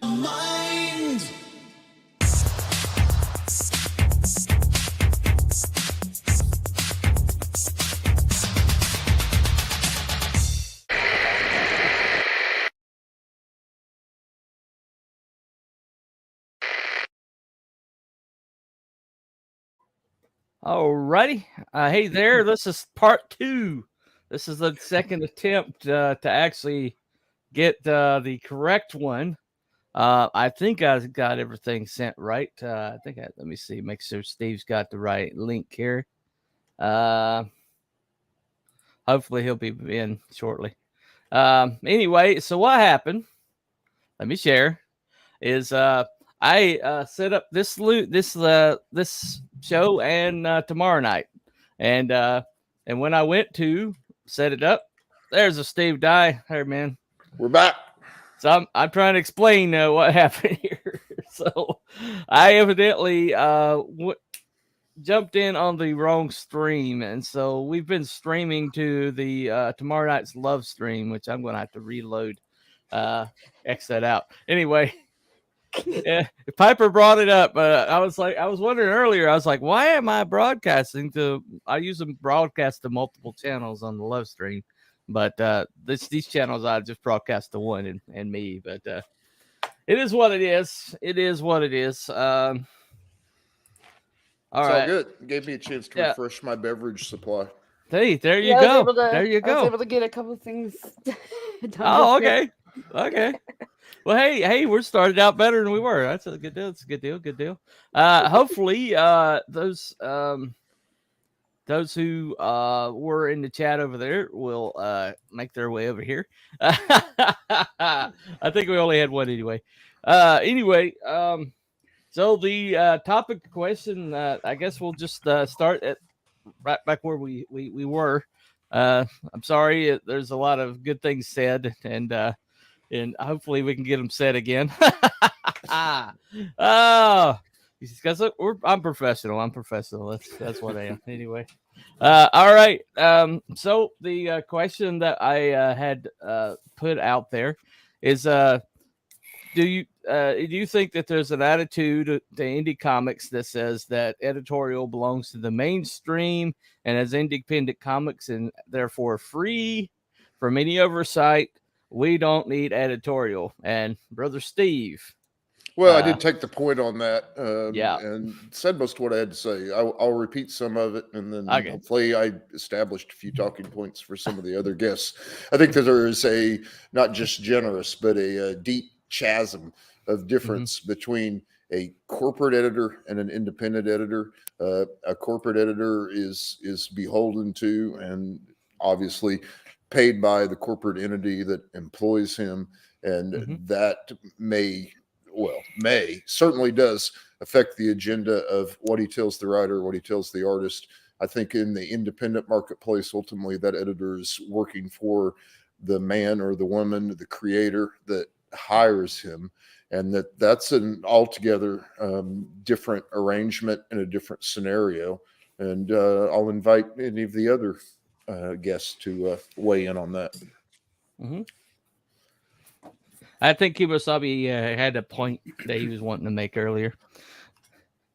Mind. Alrighty. Hey there. This is part 2. This is the second attempt to actually get the correct one. I think I got everything sent right. Let me see, make sure Steve's got the right link here. Hopefully he'll be in shortly. Anyway, so what happened? Let me share. Is I set up this show and tomorrow night, and when I went to set it up, there's a Steve Dye. Hey man, we're back. So I'm trying to explain what happened here. So I evidently jumped in on the wrong stream, and so we've been streaming to the tomorrow night's love stream, which I'm going to have to reload, X that out. Anyway. Yeah, Piper brought it up. I was wondering earlier. I was like, why am I broadcasting to? I use them broadcast to multiple channels on the love stream, but these channels I just broadcast to one and me. But it is what it is. It is what it is. All right, all good. It gave me a chance to refresh my beverage supply. Hey, there you go. There you go. I was able to get a couple of things done. Oh, okay. Okay. Well, hey, we're started out better than we were. That's a good deal. It's a good deal. Good deal. Hopefully, those who were in the chat over there will make their way over here. I think we only had one anyway. So the topic question, I guess we'll just start at right back where we were. I'm sorry, there's a lot of good things said, and hopefully we can get them said again. Oh, because I'm professional. I'm professional. That's what I am. Anyway, all right. So the question that I had put out there is, do you think that there's an attitude to indie comics that says that editorial belongs to the mainstream and as independent comics and therefore free from any oversight? We don't need editorial. And Brother Steve. Well, I did take the point on that. Yeah. And said most of what I had to say. I'll repeat some of it, and then hopefully I established a few talking points for some of the other guests. I think that there is a not just generous, but a deep chasm of difference between a corporate editor and an independent editor. A corporate editor is beholden to and obviously paid by the corporate entity that employs him, and that certainly does affect the agenda of what he tells the writer, what he tells the artist. I think in the independent marketplace, ultimately that editor is working for the man or the woman, the creator that hires him, and that's an altogether different arrangement in a different scenario. And I'll invite any of the other guests to weigh in on that. I think Kibasabi had a point that he was wanting to make earlier.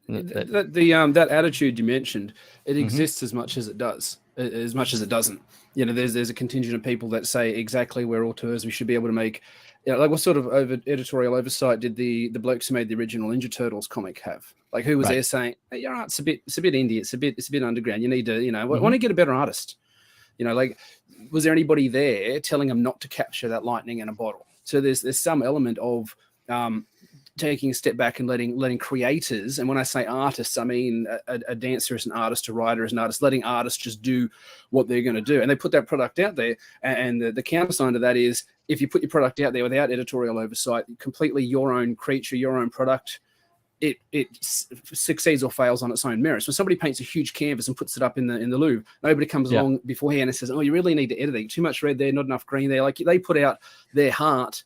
That attitude you mentioned, it exists as much as it does, as much as it doesn't. You know, there's a contingent of people that say exactly we're auteurs. We should be able to make, like what sort of editorial oversight did the blokes who made the original Ninja Turtles comic have? Like who was there saying, hey, you're right, it's a bit indie, it's a bit underground. You need to, why don't you get a better artist? Like, was there anybody there telling them not to capture that lightning in a bottle? So there's some element of taking a step back and letting creators, and when I say artists, I mean a dancer is an artist, a writer is an artist, letting artists just do what they're going to do. And they put that product out there. And the countersign to that is if you put your product out there without editorial oversight, completely your own creature, your own product, it succeeds or fails on its own merits. When somebody paints a huge canvas and puts it up in the Louvre, nobody comes along beforehand and says, "Oh, you really need to edit it. Too much red there, not enough green there." Like they put out their heart,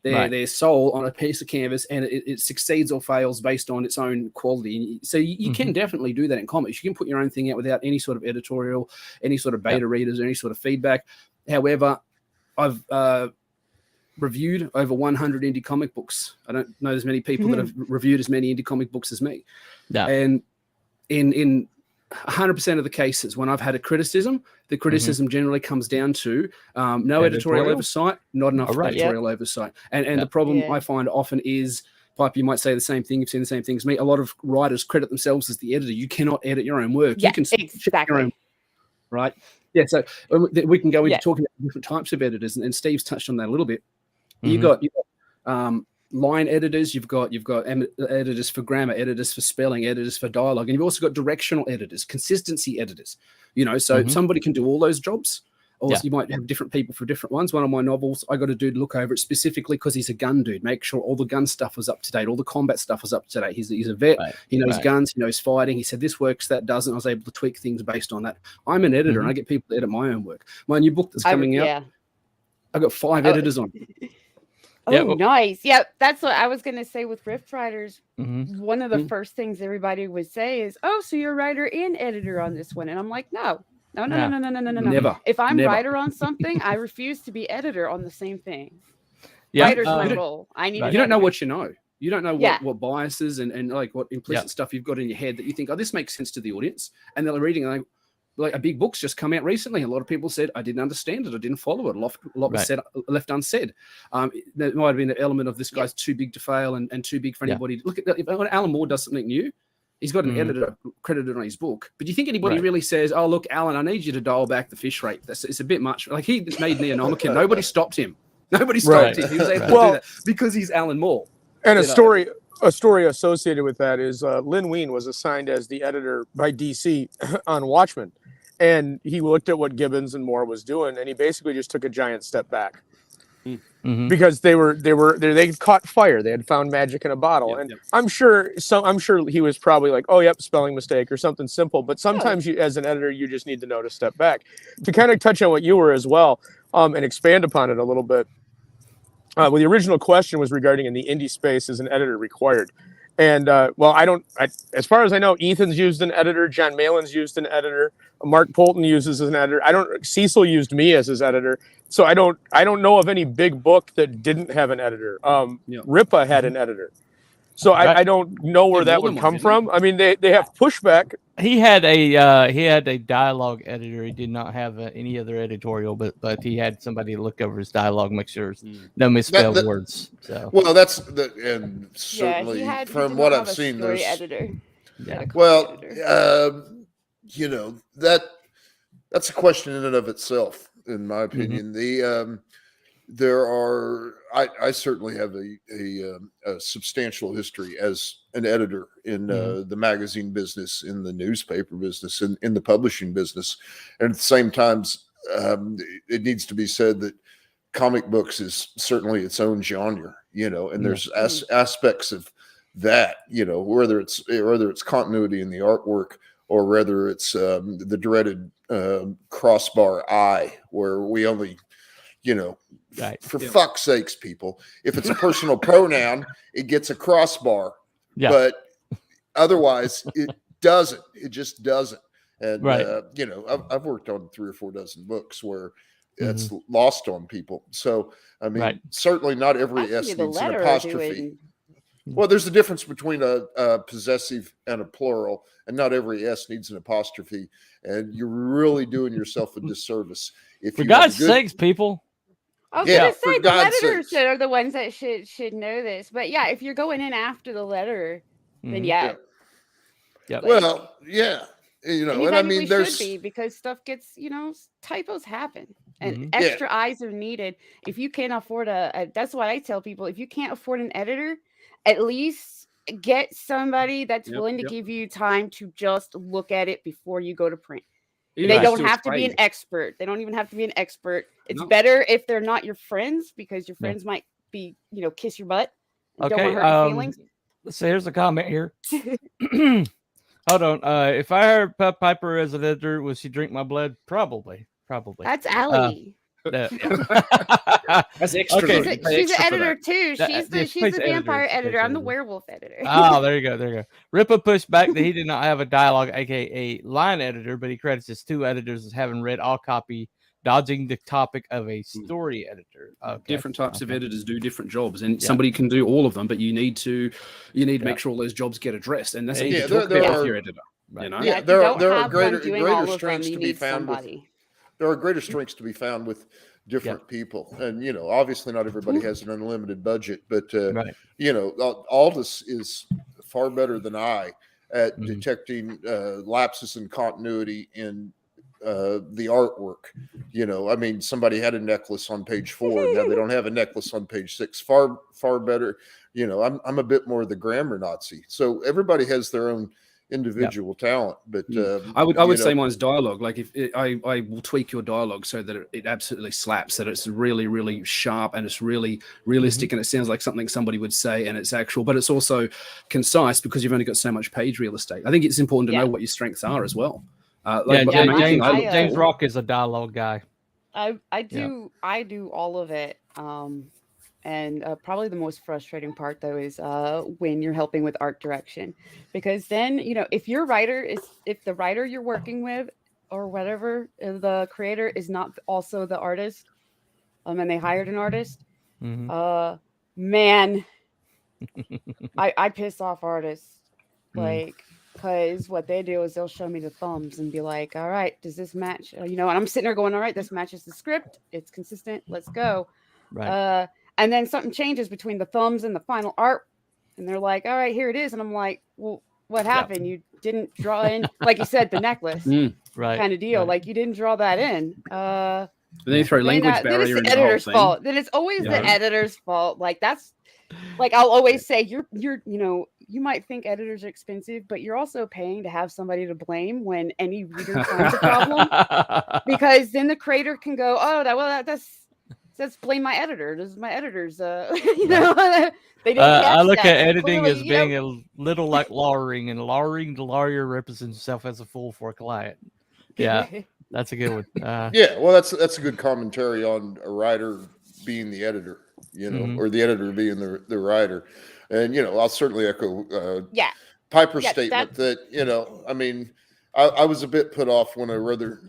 their soul on a piece of canvas, and it succeeds or fails based on its own quality. So you can definitely do that in comics. You can put your own thing out without any sort of editorial, any sort of beta readers, or any sort of feedback. However, reviewed over 100 indie comic books. I don't know as many people that have reviewed as many indie comic books as me. Yeah. And in 100% of the cases, when I've had a criticism, the criticism generally comes down to no editorial oversight, not enough editorial oversight. And the problem I find often is, Pipe, you might say the same thing. You've seen the same thing as me. A lot of writers credit themselves as the editor. You cannot edit your own work. Yeah, you can exactly. your own, right? Yeah, so we can go into talking about different types of editors, and Steve's touched on that a little bit. You've got line editors, you've got editors for grammar, editors for spelling, editors for dialogue, and you've also got directional editors, consistency editors. So somebody can do all those jobs. Or you might have different people for different ones. One of my novels, I got a dude to look over it specifically because he's a gun dude. Make sure all the gun stuff was up to date, all the combat stuff was up to date. He's a vet. He knows guns. He knows fighting. He said this works, that doesn't. I was able to tweak things based on that. I'm an editor, and I get people to edit my own work. My new book that's coming out, I've got 5 editors on. Nice. Yeah, that's what I was going to say with Rift Riders. One of the first things everybody would say is, oh, so you're writer and editor on this one. And I'm like, no. Never. If I'm writer on something, I refuse to be editor on the same thing. Yeah. Writer's my role. I need. You don't know what you know. You don't know what biases and like what implicit stuff you've got in your head that you think, oh, this makes sense to the audience. And they're reading and like a big book's just come out recently. A lot of people said, I didn't understand it. I didn't follow it. A lot was said, left unsaid. There might have been an element of this guy's too big to fail and too big for anybody. Look at that. If Alan Moore does something new, he's got an editor credited on his book. But do you think anybody really says, oh, look, Alan, I need you to dial back the fish rate? It's a bit much. Like he made Neonomicon. Nobody stopped him. Nobody stopped him. He was able to do that because he's Alan Moore. And a story associated with that is Lin Wein was assigned as the editor by DC on Watchmen. And he looked at what Gibbons and Moore was doing, and he basically just took a giant step back because they caught fire. They had found magic in a bottle, I'm sure he was probably like, oh, yep, spelling mistake or something simple. But sometimes you, as an editor, you just need to know to step back. To kind of touch on what you were as well, and expand upon it a little bit. Well, the original question was regarding in the indie space, is an editor required? And as far as I know, Ethan's used an editor. John Malin's used an editor. Mark Polton uses as an editor. Cecil used me as his editor. So I don't know of any big book that didn't have an editor. Ripa had an editor. So I don't know where that would come from. I mean, they have pushback. He had a dialogue editor. He did not have any other editorial, but he had somebody look over his dialogue, make sure there's no misspelled words. So that's and certainly from what I've seen, there's editor. Well, that's a question in and of itself, in my opinion. I certainly have a substantial history as an editor in the magazine business, in the newspaper business, in the publishing business. And at the same time, it needs to be said that comic books is certainly its own genre, and there's aspects of that, whether it's continuity in the artwork or whether it's the dreaded crossbar I, where we only, for fuck's sakes, people, if it's a personal pronoun, it gets a crossbar, but otherwise it doesn't. It just doesn't. And I've worked on 3 or 4 dozen books where it's lost on people. So I mean, certainly not every S needs an apostrophe. Well, there's a difference between a possessive and a plural, and not every S needs an apostrophe. And you're really doing yourself a disservice. For God's sakes, people. I was going to say, the editors are the ones that should know this. But yeah, if you're going in after the letter, then Well, and I mean, should be, because stuff gets, typos happen, and extra eyes are needed. If you can't afford that's what I tell people. If you can't afford an editor, at least get somebody that's willing to give you time to just look at it before you go to print. They don't have to be an expert. They don't even have to be an expert. It's better if they're not your friends, because your friends might be, kiss your butt. Don't want to hurt your feelings. So here's a comment here. Hold on. If I heard Piper as an editor, would she drink my blood? Probably. That's Allie. That's extra. Okay. She's an editor too. She's the vampire editor. I'm the werewolf editor. Oh, there you go. Ripa pushed back that he did not have a dialogue, aka line editor, but he credits his 2 editors as having read all copy, dodging the topic of a story editor. Okay. Different types of editors do different jobs, and somebody can do all of them, but you need to make sure all those jobs get addressed, and that's something you talk about with your editor. Right. You know? Yeah, there are greater strengths to be found with. There are greater strengths to be found with different people, and obviously not everybody has an unlimited budget, but Aldous is far better than I at detecting lapses in continuity in the artwork. I mean, somebody had a necklace on page 4, now they don't have a necklace on page 6. Far better. I'm a bit more the grammar Nazi, so everybody has their own individual talent, but I would say mine's dialogue. Like if I will tweak your dialogue so that it absolutely slaps, that it's really, really sharp and it's really realistic and it sounds like something somebody would say and it's actual, but it's also concise because you've only got so much page real estate. I think it's important to know what your strengths are as well. James Rock is a dialogue guy. I do all of it. And probably the most frustrating part, though, is when you're helping with art direction, because then, if the writer you're working with or whatever, the creator is not also the artist, and they hired an artist, man, I piss off artists, because what they do is they'll show me the thumbs and be like, all right, does this match? And I'm sitting there going, all right, this matches the script. It's consistent. Let's go. Right. And then something changes between the thumbs and the final art. And they're like, all right, here it is. And I'm like, well, what happened? You didn't draw in, like you said, the necklace kind of deal. Like you didn't draw that in. Then you throw language barrier in the editor's fault. Then it's always the editor's fault. Like that's like, I'll always say you're, you might think editors are expensive, but you're also paying to have somebody to blame when any reader finds a problem, because then the creator can go, oh, let's blame my editor. This is my editor's, they didn't I look that. at editing Clearly, as being a little like lawyering, and lawyering, the lawyer represents himself as a fool for a client. Yeah, that's a good one. Well, that's a good commentary on a writer being the editor, or the editor being the writer. And, I'll certainly echo Piper's statement that, I mean, I was a bit put off when a rather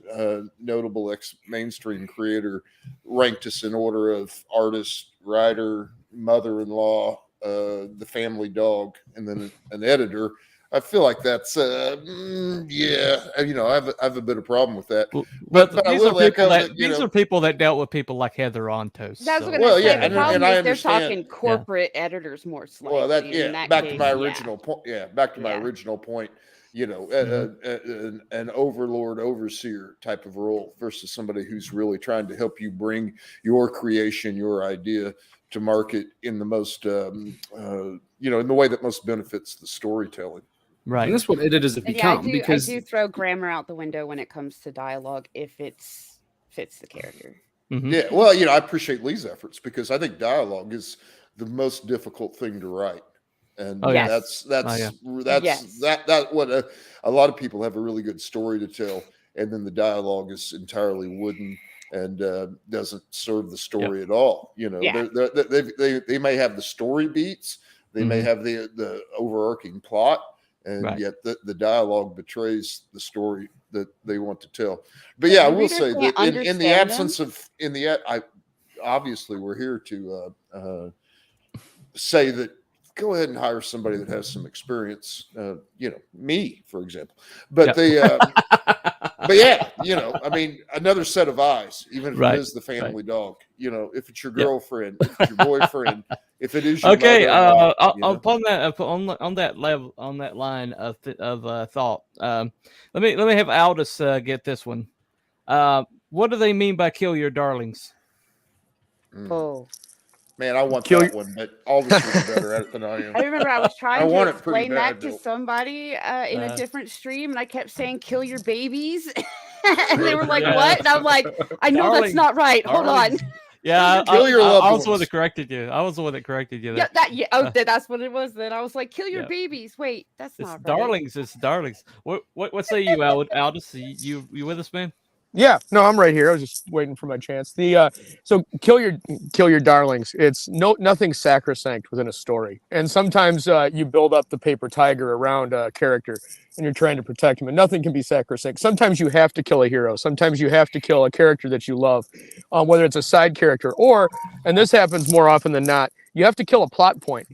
notable ex-mainstream creator ranked us in order of artist, writer, mother-in-law, the family dog, and then an editor. I feel like that's, I have a bit of problem with that. But these are people that dealt with people like Heather Ontos. That's what I'm saying. The problem is they're talking corporate editors more slightly. Well, back to my original point. Yeah, back to my original point. An overlord, overseer type of role versus somebody who's really trying to help you bring your creation, your idea to market in the most, in the way that most benefits the storytelling. Right. And that's what editors have become. I do throw grammar out the window when it comes to dialogue if it fits the character. Yeah. Well, I appreciate Lee's efforts because I think dialogue is the most difficult thing to write. And that's what a lot of people have a really good story to tell, and then the dialogue is entirely wooden and doesn't serve the story at all. They may have the story beats, they may have the overarching plot, and yet the dialogue betrays the story that they want to tell. But I will say that in the absence of obviously we're here to say that. Go ahead and hire somebody that has some experience, me, for example. But I mean, another set of eyes, even if it is the family dog, if it's your girlfriend, if it's your boyfriend, if it is your upon that level, on that line of thought, let me have Aldous get this one. What do they mean by kill your darlings? Man, I want that one, but Aldous is better at it than I am. I remember I was trying to explain that to somebody in a different stream, and I kept saying, kill your babies. And they were like, what? And I'm like, I know that's not right. Hold on. Yeah, I was the one that corrected you. I was the one that corrected you. That's what it was then. I was like, kill your babies. Wait, that's not right. Darlings. It's darlings. What say you, Aldous? You with us, man? Yeah, no, I'm right here. I was just waiting for my chance. So kill your darlings. It's nothing sacrosanct within a story, and sometimes you build up the paper tiger around a character, and you're trying to protect him, and nothing can be sacrosanct. Sometimes you have to kill a hero. Sometimes you have to kill a character that you love, whether it's a side character or, and this happens more often than not, you have to kill a plot point.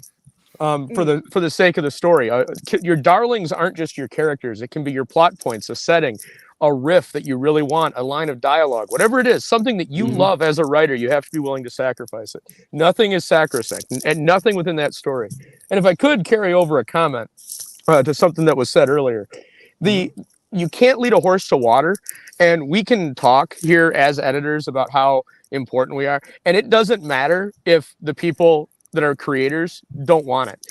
For the sake of the story, your darlings aren't just your characters. It can be your plot points, a setting, a riff that you really want, a line of dialogue, whatever it is, something that you love as a writer. You have to be willing to sacrifice it. Nothing is sacrosanct, and nothing within that story. And if I could carry over a comment to something that was said earlier, you can't lead a horse to water, and we can talk here as editors about how important we are, and it doesn't matter if the people that are creators don't want it.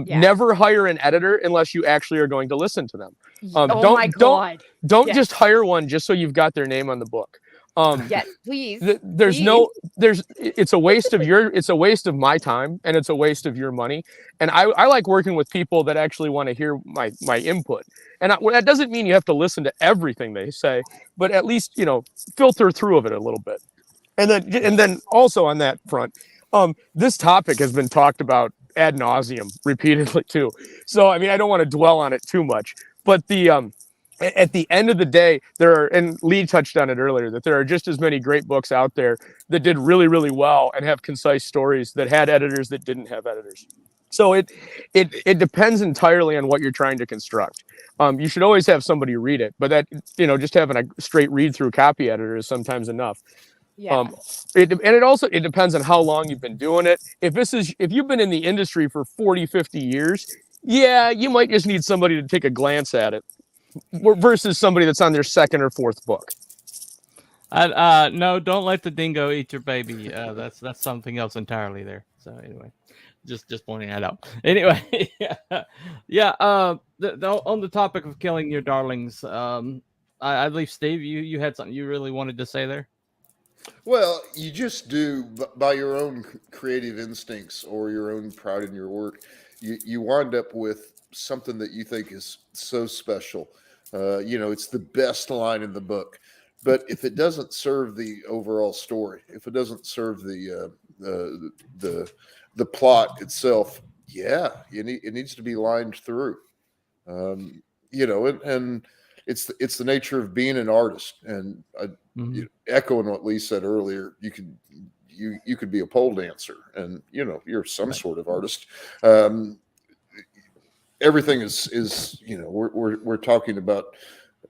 Never hire an editor unless you actually are going to listen to them. Don't just hire one just so you've got their name on the book. Yes, please. It's a waste of it's a waste of my time, and it's a waste of your money. And I like working with people that actually want to hear my input. And that doesn't mean you have to listen to everything they say, but at least, filter through of it a little bit. And then also on that front, this topic has been talked about ad nauseum repeatedly too. So, I mean, I don't want to dwell on it too much, but at the end of the day, and Lee touched on it earlier, that there are just as many great books out there that did really, really well and have concise stories that had editors that didn't have editors. So it depends entirely on what you're trying to construct. You should always have somebody read it, but that, just having a straight read through copy editor is sometimes enough. Yeah. It depends on how long you've been doing it. If you've been in the industry for 40, 50 years, yeah, you might just need somebody to take a glance at it versus somebody that's on their second or fourth book. No, don't let the dingo eat your baby. That's something else entirely there. So anyway, just pointing that out. Anyway, yeah. On the topic of killing your darlings, I believe Steve, you had something you really wanted to say there. Well, you just do by your own creative instincts or your own pride in your work. You wind up with something that you think is so special. It's the best line in the book. But if it doesn't serve the overall story, if it doesn't serve the plot itself, it needs to be lined through. And it's the nature of being an artist. And echoing what Lee said earlier, you could be a pole dancer, and you're some sort of artist. Everything is we're talking about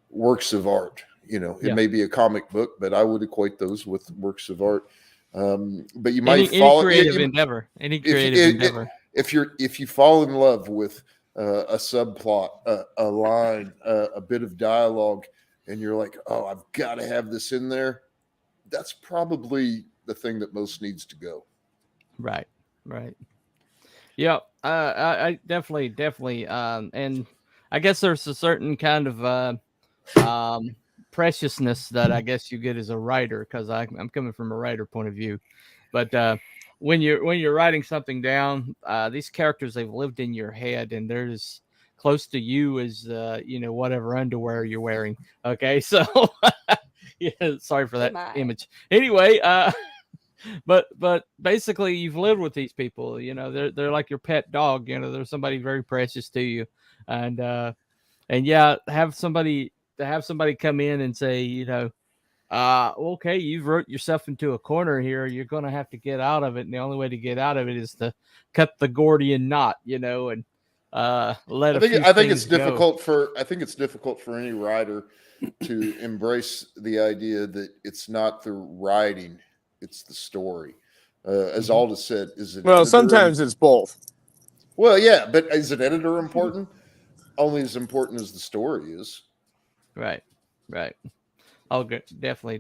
works of art. It may be a comic book, but I would equate those with works of art. But you might follow any creative endeavor. If you fall in love with a subplot, a line, a bit of dialogue, and you're like, oh, I've got to have this in there, that's probably the thing that most needs to go. Right. Yeah, I definitely. And I guess there's a certain kind of preciousness that I guess you get as a writer, because I'm coming from a writer point of view. But when you're writing something down, these characters, they've lived in your head, and they're as close to you as whatever underwear you're wearing. Okay, so yeah, sorry for that image. Anyway, but basically, you've lived with these people. They're like your pet dog. They're somebody very precious to you, and yeah, have somebody come in and say, okay, you've wrote yourself into a corner here. You're going to have to get out of it. And the only way to get out of it is to cut the Gordian knot, and let I think it's difficult for any writer to embrace the idea that it's not the writing, it's the story. As Aldous said, sometimes it's both. Well, yeah, but is an editor important? Only as important as the story is. Right. Oh, good. Definitely.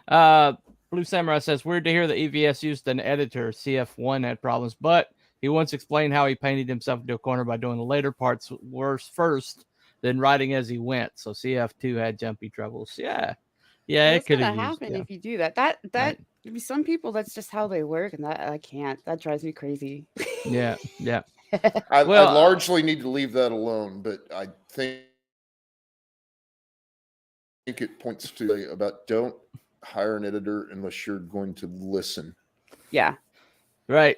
Blue Samurai says, weird to hear that EVS used an editor. CF1 had problems, but he once explained how he painted himself into a corner by doing the later parts worse first, then writing as he went. So CF2 had jumpy troubles. Yeah, it could have happen if you do that. That some people, that's just how they work, and that I can't. That drives me crazy. Yeah. I largely need to leave that alone, but I think think it points to about don't hire an editor unless you're going to listen. Yeah. Right.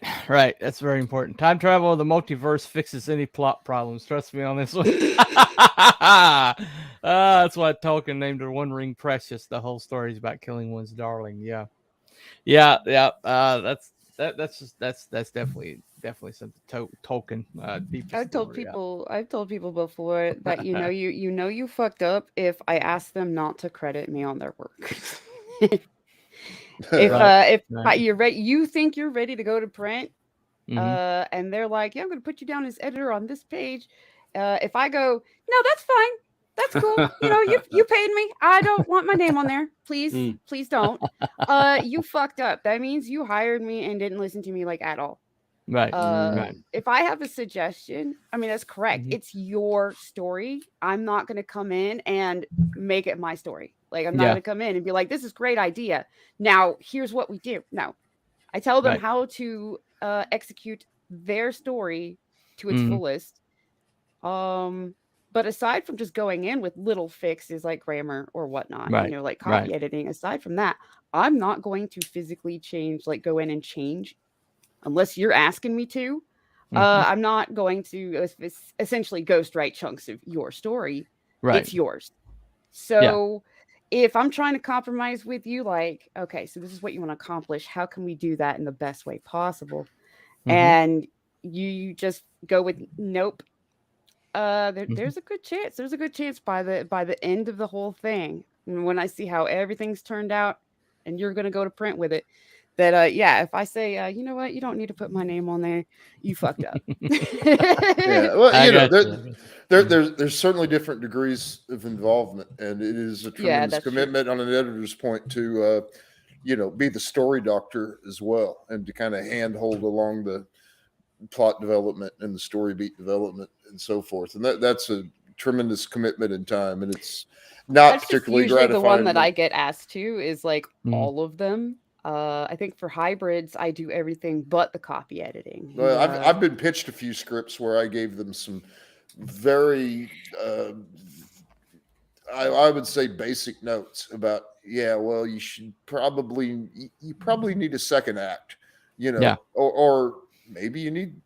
That's very important. Time travel of the multiverse fixes any plot problems. Trust me on this one. That's why Tolkien named her One Ring Precious. The whole story is about killing one's darling. Yeah. That's definitely something Tolkien. I've told people before that you fucked up if I ask them not to credit me on their work. You're ready, you think you're ready to go to print, and they're like, yeah, I'm going to put you down as editor on this page. If I go, no, that's fine, that's cool. You paid me. I don't want my name on there. Please don't. You fucked up. That means you hired me and didn't listen to me like at all. Right. If I have a suggestion, I mean, that's correct. It's your story. I'm not going to come in and make it my story. Like, I'm not going to come in and be like, this is a great idea. Now, here's what we do. No, I tell them how to execute their story to its fullest. But aside from just going in with little fixes like grammar or whatnot, like copy editing, aside from that, I'm not going to physically change, like go in and change unless you're asking me to. I'm not going to essentially ghostwrite chunks of your story. Right. It's yours. So if I'm trying to compromise with you, like, okay, so this is what you want to accomplish. How can we do that in the best way possible? And you just go with nope. There's a good chance. There's a good chance by the end of the whole thing, when I see how everything's turned out, and you're going to go to print with it, that if I say, you know what, you don't need to put my name on there, you fucked up. Well, there's certainly different degrees of involvement, and it is a tremendous commitment on an editor's point to be the story doctor as well, and to kind of handhold along the plot development and the story beat development and so forth. And that's a tremendous commitment in time, and it's not particularly gratifying. The one that I get asked to is like all of them. I think for hybrids, I do everything but the copy editing. Well, I've been pitched a few scripts where I gave them some very, I would say, basic notes about, well, you probably need a second act, or maybe you need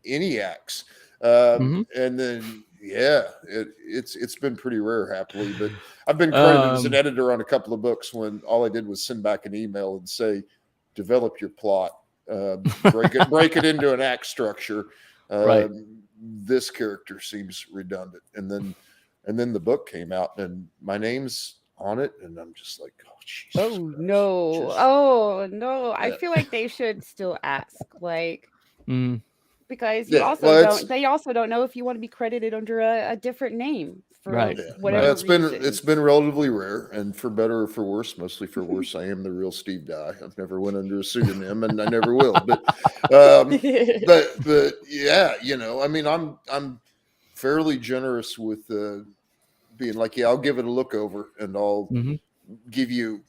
any acts, and then it's been pretty rare, happily, but I've been credited as an editor on a couple of books when all I did was send back an email and say, develop your plot, break it into an act structure. This character seems redundant, and then the book came out and my name's on it, and I'm just like, oh Jesus no. I feel like they should still ask, like, because they also don't know if you want to be credited under a different name for whatever reason. It's been relatively rare, and for better or for worse, mostly for worse, I am the real Steve Dye. I've never went under a pseudonym, and I never will. But I mean, I'm fairly generous with being like, I'll give it a look over, and I'll give you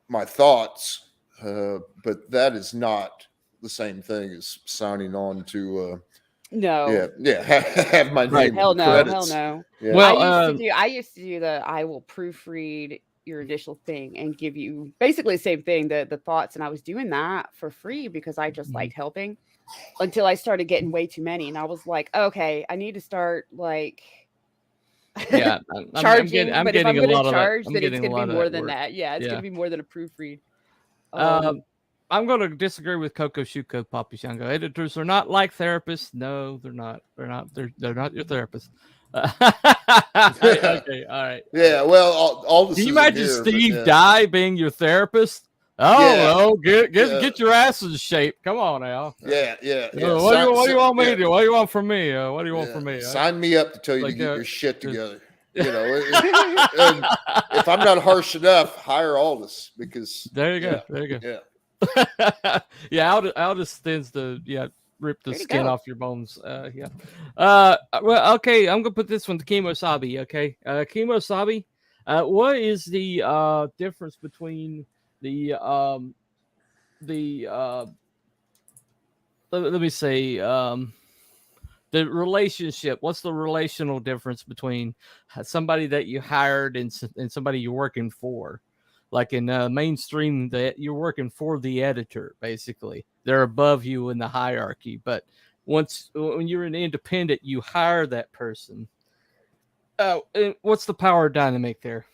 my thoughts. But that is not the same thing as signing on to have my name. Hell no. Yeah. Well, I used to do I will proofread your initial thing and give you basically the same thing, the thoughts, and I was doing that for free because I just liked helping, until I started getting way too many, and I was like, okay, I need to start like charging. I'm but if I'm going to charge, then it's going to be more than that. Yeah, it's going to be more than a proofread. I'm going to disagree with Coco Shuko Papishango. Editors are not like therapists. No, they're not. They're not your therapist. Okay, all right. Yeah, well, all this. Can you imagine Steve Dye being your therapist? Oh, well, get your ass in shape. Come on, Al. Yeah. What do you want me to do? What do you want from me? What do you want from me? Sign me up to tell you to get your shit together. And if I'm not harsh enough, hire Aldous, because there you go. Yeah. Aldous tends to rip the skin off your bones. Well, okay, I'm gonna put this one to Kimosabi. Okay, Kimosabi, what is the difference between the let me say the relationship. What's the relational difference between somebody that you hired and somebody you're working for? Like in mainstream, that you're working for the editor, basically. They're above you in the hierarchy. But when you're an independent, you hire that person. What's the power dynamic there?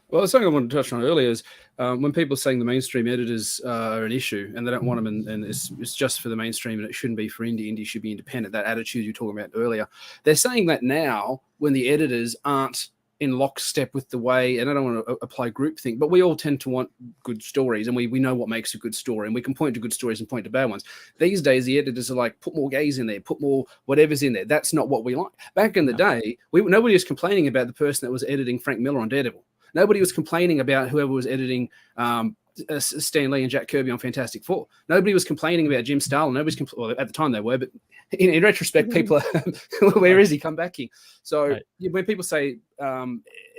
Well, something I wanted to touch on earlier is when people are saying the mainstream editors are an issue and they don't want them and it's just for the mainstream and it shouldn't be for indie. Indie should be independent. That attitude you were talking about earlier. They're saying that now when the editors aren't in lockstep with the way, and I don't want to apply groupthink, but we all tend to want good stories and we know what makes a good story and we can point to good stories and point to bad ones. These days, the editors are like, put more gays in there, put more whatever's in there. That's not what we like. Back in the day, nobody was complaining about the person that was editing Frank Miller on Daredevil. Nobody was complaining about whoever was editing Stan Lee and Jack Kirby on Fantastic Four. Nobody was complaining about Jim Starlin. Well, at the time they were, but in retrospect, people are, where is he? Come back here. So when people say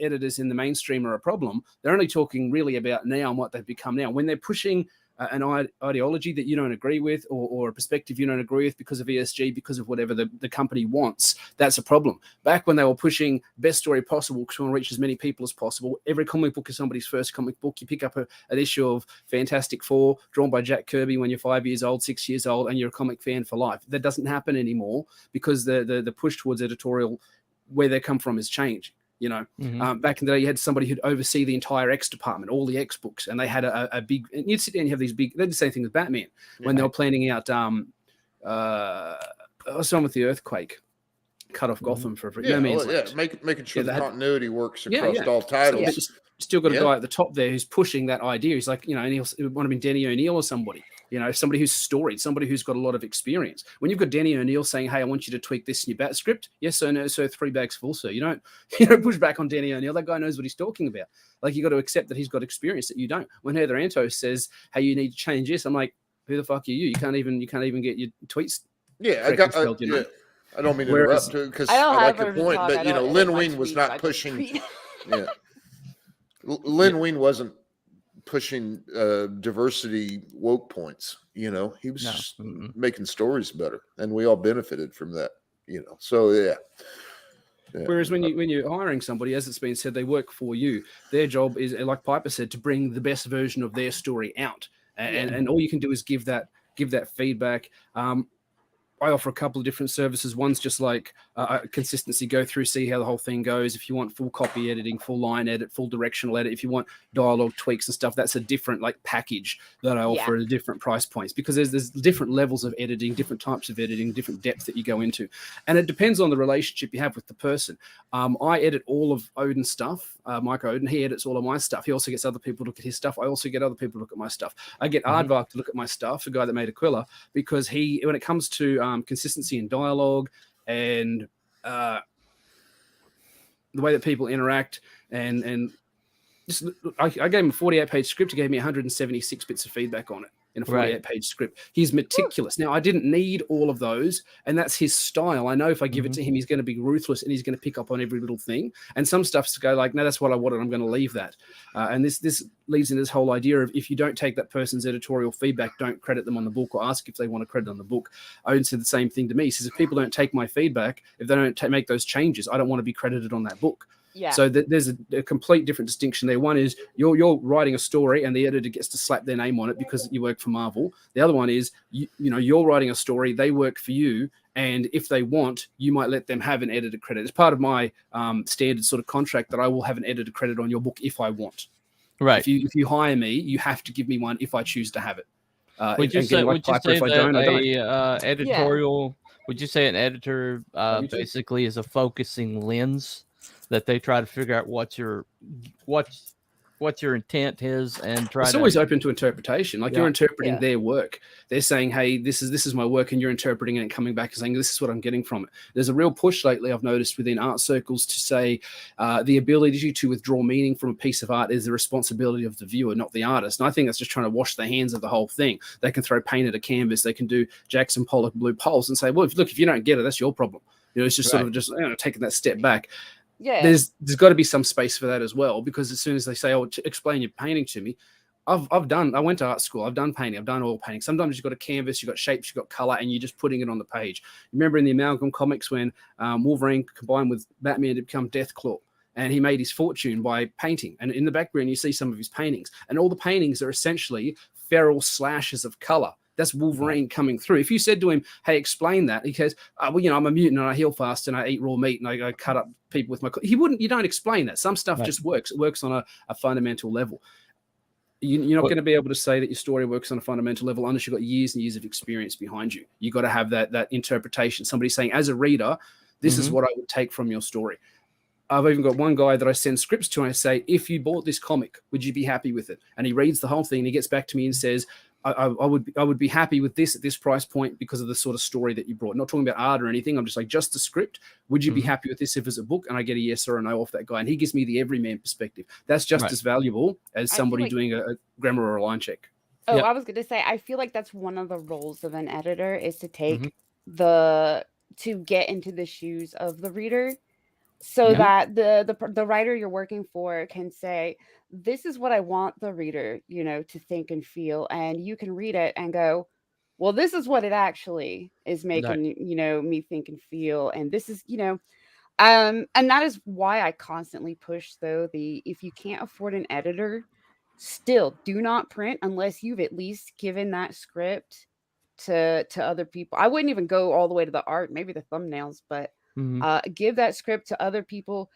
editors in the mainstream are a problem, they're only talking really about now and what they've become now. When they're pushing an ideology that you don't agree with or a perspective you don't agree with because of ESG, because of whatever the company wants, that's a problem. Back when they were pushing best story possible because we want to reach as many people as possible, every comic book is somebody's first comic book. You pick up an issue of Fantastic Four drawn by Jack Kirby when you're 5 years old, 6 years old, and you're a comic fan for life. That doesn't happen anymore because the push towards editorial, where they come from, is changing. Back in the day, you had somebody who'd oversee the entire X department, all the X books, and they had a big. And you'd sit down and you have these big. They did the same thing with Batman when they were planning out. What's wrong with the earthquake? Cut off Gotham for making sure the continuity works across all titles. Still got a guy at the top there who's pushing that idea. He's like, and it might have been Denny O'Neil or somebody. Somebody who's storied, somebody who's got a lot of experience. When you've got Denny O'Neil saying, "Hey, I want you to tweak this in your bat script," yes, sir, no, sir, 3 bags full, sir. You don't push back on Denny O'Neil. That guy knows what he's talking about. Like, you got to accept that he's got experience that you don't. When Heather Antos says, "Hey, you need to change this," I'm like, "Who the fuck are you? You can't even get your tweets." Yeah, I don't mean to interrupt because I like your point, but Lin Wein was not pushing. Yeah, Lin Wein wasn't pushing diversity woke points. He was just making stories better, and we all benefited from that. So yeah. Whereas when you're hiring somebody, as it's been said, they work for you. Their job is, like Piper said, to bring the best version of their story out, and all you can do is give that feedback. I offer a couple of different services. One's just like consistency, go through, see how the whole thing goes. If you want full copy editing, full line edit, full directional edit, if you want dialogue tweaks and stuff, that's a different package that I offer at different price points, because there's different levels of editing, different types of editing, different depth that you go into. And it depends on the relationship you have with the person. I edit all of Odin's stuff. Mike Odin, he edits all of my stuff. He also gets other people to look at his stuff. I also get other people to look at my stuff. I get Aardvark to look at my stuff, the guy that made Aquila, because when it comes to consistency in dialogue and the way that people interact and just, I gave him a 48-page script. He gave me 176 bits of feedback on it in a 48-page script. He's meticulous. Now, I didn't need all of those, and that's his style. I know if I give it to him, he's going to be ruthless and he's going to pick up on every little thing. And some stuff's to go like, no, that's what I wanted. I'm going to leave that. And this leads into this whole idea of, if you don't take that person's editorial feedback, don't credit them on the book or ask if they want to credit on the book. Odin said the same thing to me. He says, if people don't take my feedback, if they don't make those changes, I don't want to be credited on that book. Yeah. So there's a complete different distinction there. One is you're writing a story and the editor gets to slap their name on it because you work for Marvel. The other one is you're writing a story, they work for you, and if they want, you might let them have an editor credit. It's part of my standard sort of contract that I will have an editor credit on your book if I want. Right. If you hire me, you have to give me one if I choose to have it. Would you say that editorial? Would you say an editor basically is a focusing lens that they try to figure out what your intent is and try? It's always open to interpretation. You're interpreting their work. They're saying, "Hey, this is my work," and you're interpreting it and coming back and saying, "This is what I'm getting from it." There's a real push lately I've noticed within art circles to say the ability to withdraw meaning from a piece of art is the responsibility of the viewer, not the artist. And I think that's just trying to wash the hands of the whole thing. They can throw paint at a canvas. They can do Jackson Pollock blue pulse and say, "Well, if you don't get it, that's your problem." It's just sort of just taking that step back. Yeah, there's got to be some space for that as well, because as soon as they say, "Oh, explain your painting to me," I went to art school. I've done painting. I've done oil painting. Sometimes you've got a canvas, you've got shapes, you've got color, and you're just putting it on the page. Remember in the Amalgam comics when Wolverine combined with Batman to become Deathclaw, and he made his fortune by painting. And in the background, you see some of his paintings, and all the paintings are essentially feral slashes of color. That's Wolverine coming through. If you said to him, "Hey, explain that," he goes, "Well, I'm a mutant and I heal fast and I eat raw meat and I cut up people with my." He wouldn't. You don't explain that. Some stuff just works. It works on a fundamental level. You're not going to be able to say that your story works on a fundamental level unless you've got years and years of experience behind you. You got to have that interpretation. Somebody saying, as a reader, this is what I would take from your story. I've even got one guy that I send scripts to, and I say, "If you bought this comic, would you be happy with it?" And he reads the whole thing, and he gets back to me and says, I would be happy with this at this price point because of the sort of story that you brought. Not talking about art or anything. I'm just like, just the script. Would you be happy with this if it's a book? And I get a yes or a no off that guy. And he gives me the everyman perspective. That's just as valuable as somebody doing a grammar or a line check. Oh, I was going to say, I feel like that's one of the roles of an editor is to take to get into the shoes of the reader, so that the writer you're working for can say, "This is what I want the reader, to think and feel," and you can read it and go, "Well, this is what it actually is making, me think and feel," and this is, and that is why I constantly push if you can't afford an editor, still do not print unless you've at least given that script to other people. I wouldn't even go all the way to the art, maybe the thumbnails, but give that script to other people.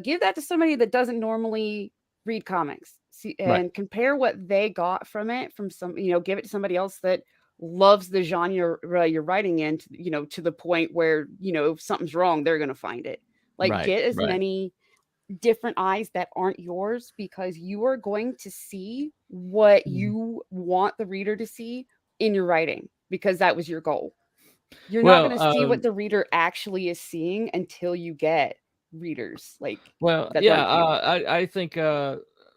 Give that to somebody that doesn't normally read comics. See, and compare what they got from it from some, give it to somebody else that loves the genre you're writing in, to the point where, if something's wrong, they're going to find it. Like get as many different eyes that aren't yours, because you are going to see what you want the reader to see in your writing, because that was your goal. You're not going to see what the reader actually is seeing until you get readers. I think,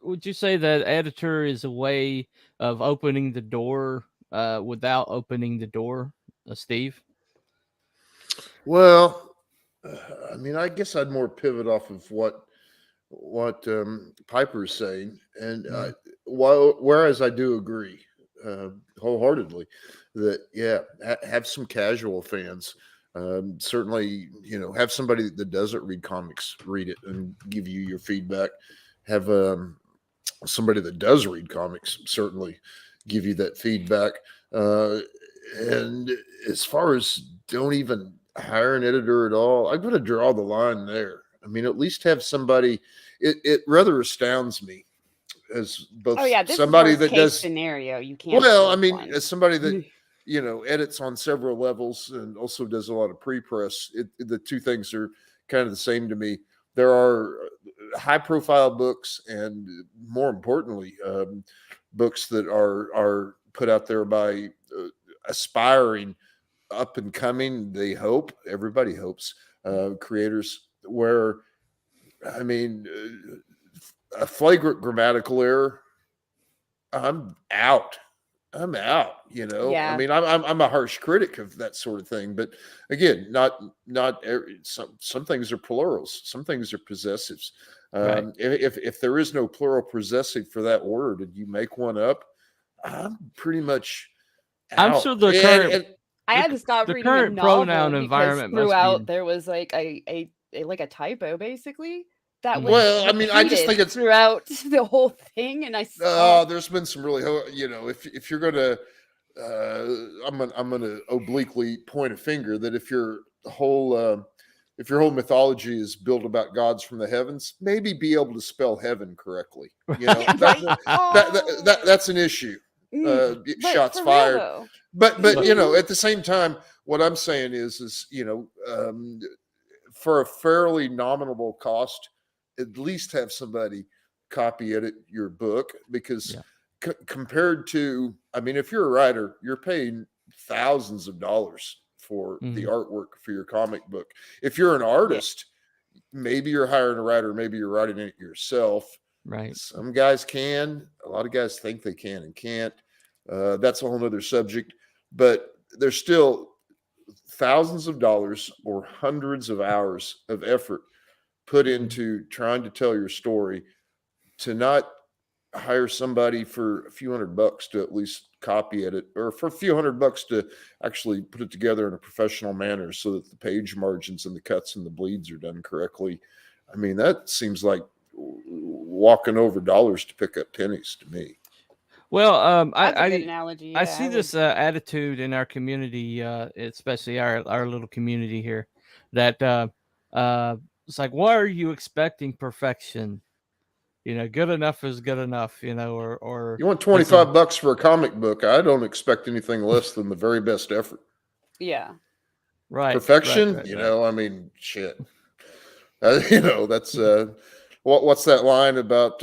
would you say that editor is a way of opening the door without opening the door, Steve? Well, I mean, I guess I'd more pivot off of what Piper's saying, and whereas I do agree wholeheartedly that have some casual fans. Certainly, have somebody that doesn't read comics read it and give you your feedback. Have somebody that does read comics certainly give you that feedback. And as far as don't even hire an editor at all, I'm going to draw the line there. I mean, at least have somebody. It rather astounds me as both somebody that does scenario. You can't. Well, I mean, as somebody that edits on several levels and also does a lot of pre-press, the two things are kind of the same to me. There are high-profile books, and more importantly, books that are put out there by aspiring, up and coming. Everybody hopes, creators. Where, I mean, a flagrant grammatical error, I'm out. I mean, I'm a harsh critic of that sort of thing, but again, not some things are plurals, some things are possessives. If there is no plural possessive for that word and you make one up, I'm pretty much out. I'm sure the current I had to stop the reading current pronoun environment throughout there was like a typo basically that was well, I mean, I just think it's throughout the whole thing, and I saw there's been some really, if you're gonna I'm gonna obliquely point a finger that if your whole mythology is built about gods from the heavens, maybe be able to spell heaven correctly. That's an issue. Shots fired. Real, but at the same time, what I'm saying is for a fairly nominal cost, at least have somebody copy edit your book, because compared to, I mean, if you're a writer, you're paying thousands of dollars for the artwork for your comic book. If you're an artist, maybe you're hiring a writer, maybe you're writing it yourself. Right. Some guys can, a lot of guys think they can and can't. That's a whole nother subject, but there's still thousands of dollars or hundreds of hours of effort put into trying to tell your story, to not hire somebody for a few $100 to at least copy edit, or for a few $100 to actually put it together in a professional manner so that the page margins and the cuts and the bleeds are done correctly. I mean, that seems like walking over dollars to pick up pennies to me. Well, That's a good analogy. I see this attitude in our community, especially our little community here, that it's like, why are you expecting perfection? Good enough is good enough, or you want $25 for a comic book. I don't expect anything less than the very best effort. Yeah. Right. Perfection, right. I mean, shit. That's what's that line about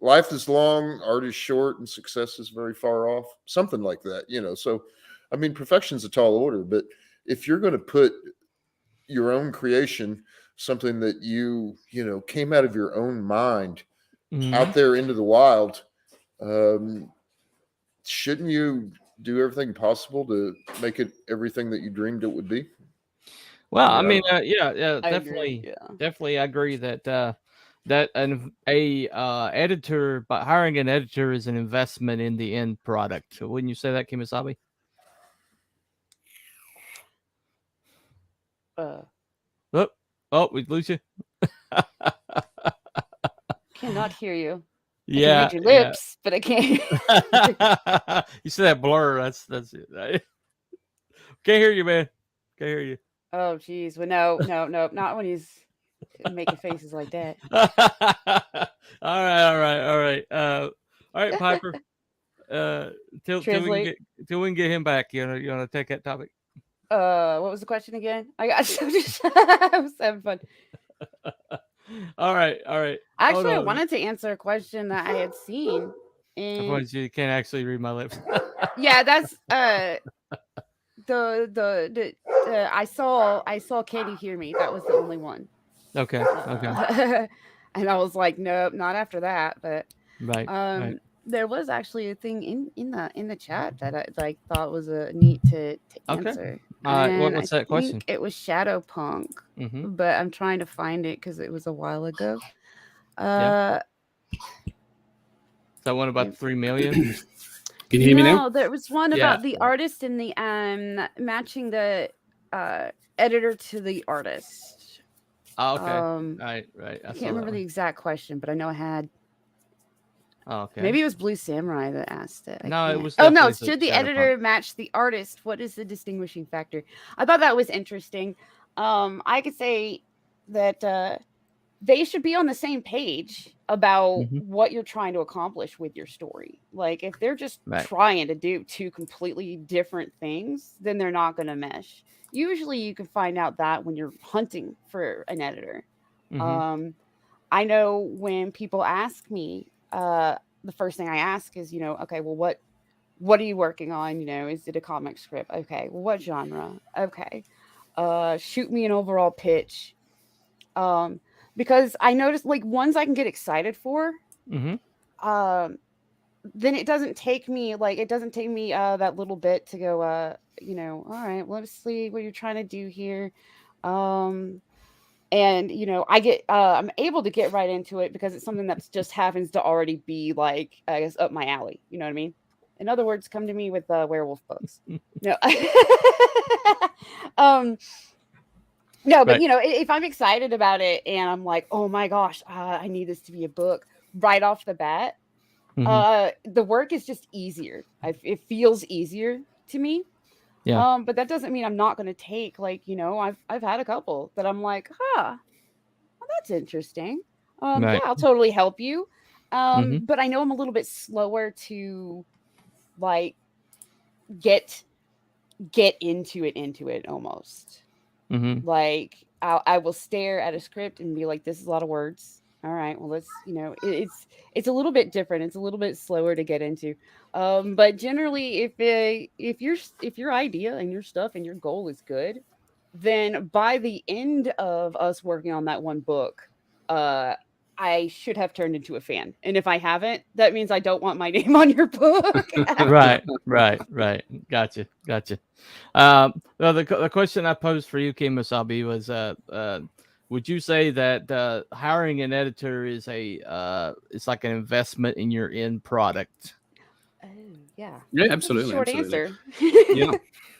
life is long, art is short, and success is very far off. Something like that, So, I mean, perfection's a tall order, but if you're going to put your own creation, something that you came out of your own mind out there into the wild, shouldn't you do everything possible to make it everything that you dreamed it would be? Well, I mean, definitely, definitely, I agree that that editor, but hiring an editor is an investment in the end product. So wouldn't you say that, Kimasabi? We lose you. Cannot hear you. Yeah, I can read your lips, but I can't. You see that blur? That's it. Right? Can't hear you, man. Can't hear you. Oh, geez. Well, no, not when he's making faces like that. All right. All right, Piper. Till we can get him back, you want to take that topic? What was the question again? I was having fun. All right. Actually, I wanted to answer a question that I had seen. You can't actually read my lips. Yeah, that's I saw Can You Hear Me? That was the only one. Okay. And I was like, nope, not after that. But right. There was actually a thing in the chat that I thought was a neat to answer. What's that question? It was Shadow Punk, but I'm trying to find it because it was a while ago. That one about 3 million. Can you hear me now? No, there was one about the artist and the matching the editor to the artist. Oh, okay. Right. I can't remember the exact question, but I know I had. Oh, okay. Maybe it was Blue Samurai that asked it. It was. Oh no! Should the editor match the artist? What is the distinguishing factor? I thought that was interesting. I could say that they should be on the same page about what you're trying to accomplish with your story. Like if they're just trying to do two completely different things, then they're not going to mesh. Usually, you can find out that when you're hunting for an editor. I know when people ask me. The first thing I ask is, okay, well, what are you working on? Is it a comic script? Okay. Well, what genre? Okay. Shoot me an overall pitch. Because I noticed like ones I can get excited for, then it doesn't take me that little bit to go, all right, let's see what you're trying to do here. And I get I'm able to get right into it because it's something that just happens to already be like, I guess, up my alley. You know what I mean? In other words, come to me with werewolf books. No. No, but if I'm excited about it and I'm like, oh my gosh, I need this to be a book right off the bat, the work is just easier. It feels easier to me. Yeah. But that doesn't mean I'm not going to take I've had a couple that I'm like, well, that's interesting. Yeah, I'll totally help you. But I know I'm a little bit slower to like get into it almost. Like I will stare at a script and be like, this is a lot of words. All right, well, let's, it's a little bit different. It's a little bit slower to get into. But generally, if your idea and your stuff and your goal is good, then by the end of us working on that one book, I should have turned into a fan. And if I haven't, that means I don't want my name on your book. Right. Gotcha. Well, the question I posed for you, Kim Wasabi, was would you say that hiring an editor is it's like an investment in your end product? Oh, yeah. Yeah, absolutely. Short absolutely. answer. Yeah.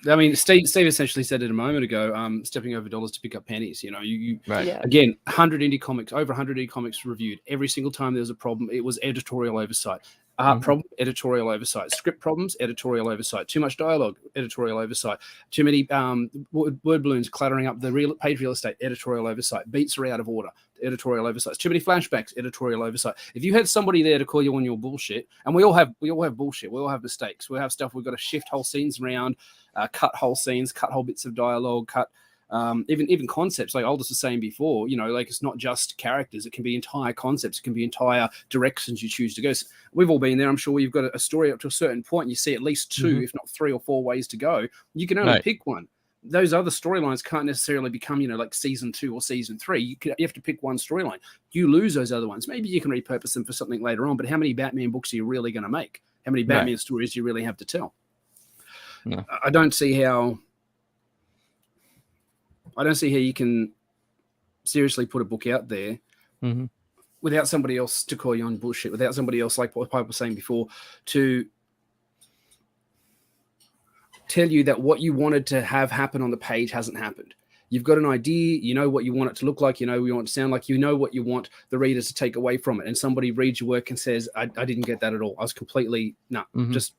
I mean, Steve essentially said it a moment ago, stepping over dollars to pick up pennies. You know, Right. Yeah. again, 100 indie comics, over 100 indie comics reviewed. Every single time there was a problem, it was editorial oversight. Art problem, editorial oversight. Script problems, editorial oversight. Too much dialogue, editorial oversight. Too many word balloons cluttering up the page real estate, editorial oversight. Beats are out of order, editorial oversight. Too many flashbacks, editorial oversight. If you had somebody there to call you on your bullshit, and we all have bullshit, we all have mistakes. We have stuff we've got to shift whole scenes around, cut whole scenes, cut whole bits of dialogue, cut. Even concepts, like Aldous was saying before, you know, like it's not just characters, it can be entire concepts, it can be entire directions you choose to go. So we've all been there. I'm sure you've got a story up to a certain point, and you see at least two, if not 3 or 4 ways to go. You can only pick one. Those other storylines can't necessarily become, you know, like season 2 or season 3. You have to pick one storyline. You lose those other ones. Maybe you can repurpose them for something later on, but how many Batman books are you really going to make? How many Batman stories do you really have to tell? Yeah. I don't see how you can seriously put a book out there without somebody else to call you on bullshit, without somebody else, like what Pipe was saying before, to tell you that what you wanted to have happen on the page hasn't happened. You've got an idea, you know what you want it to look like, you know what you want it to sound like, you know what you want the readers to take away from it. And somebody reads your work and says, I didn't get that at all. I was completely, just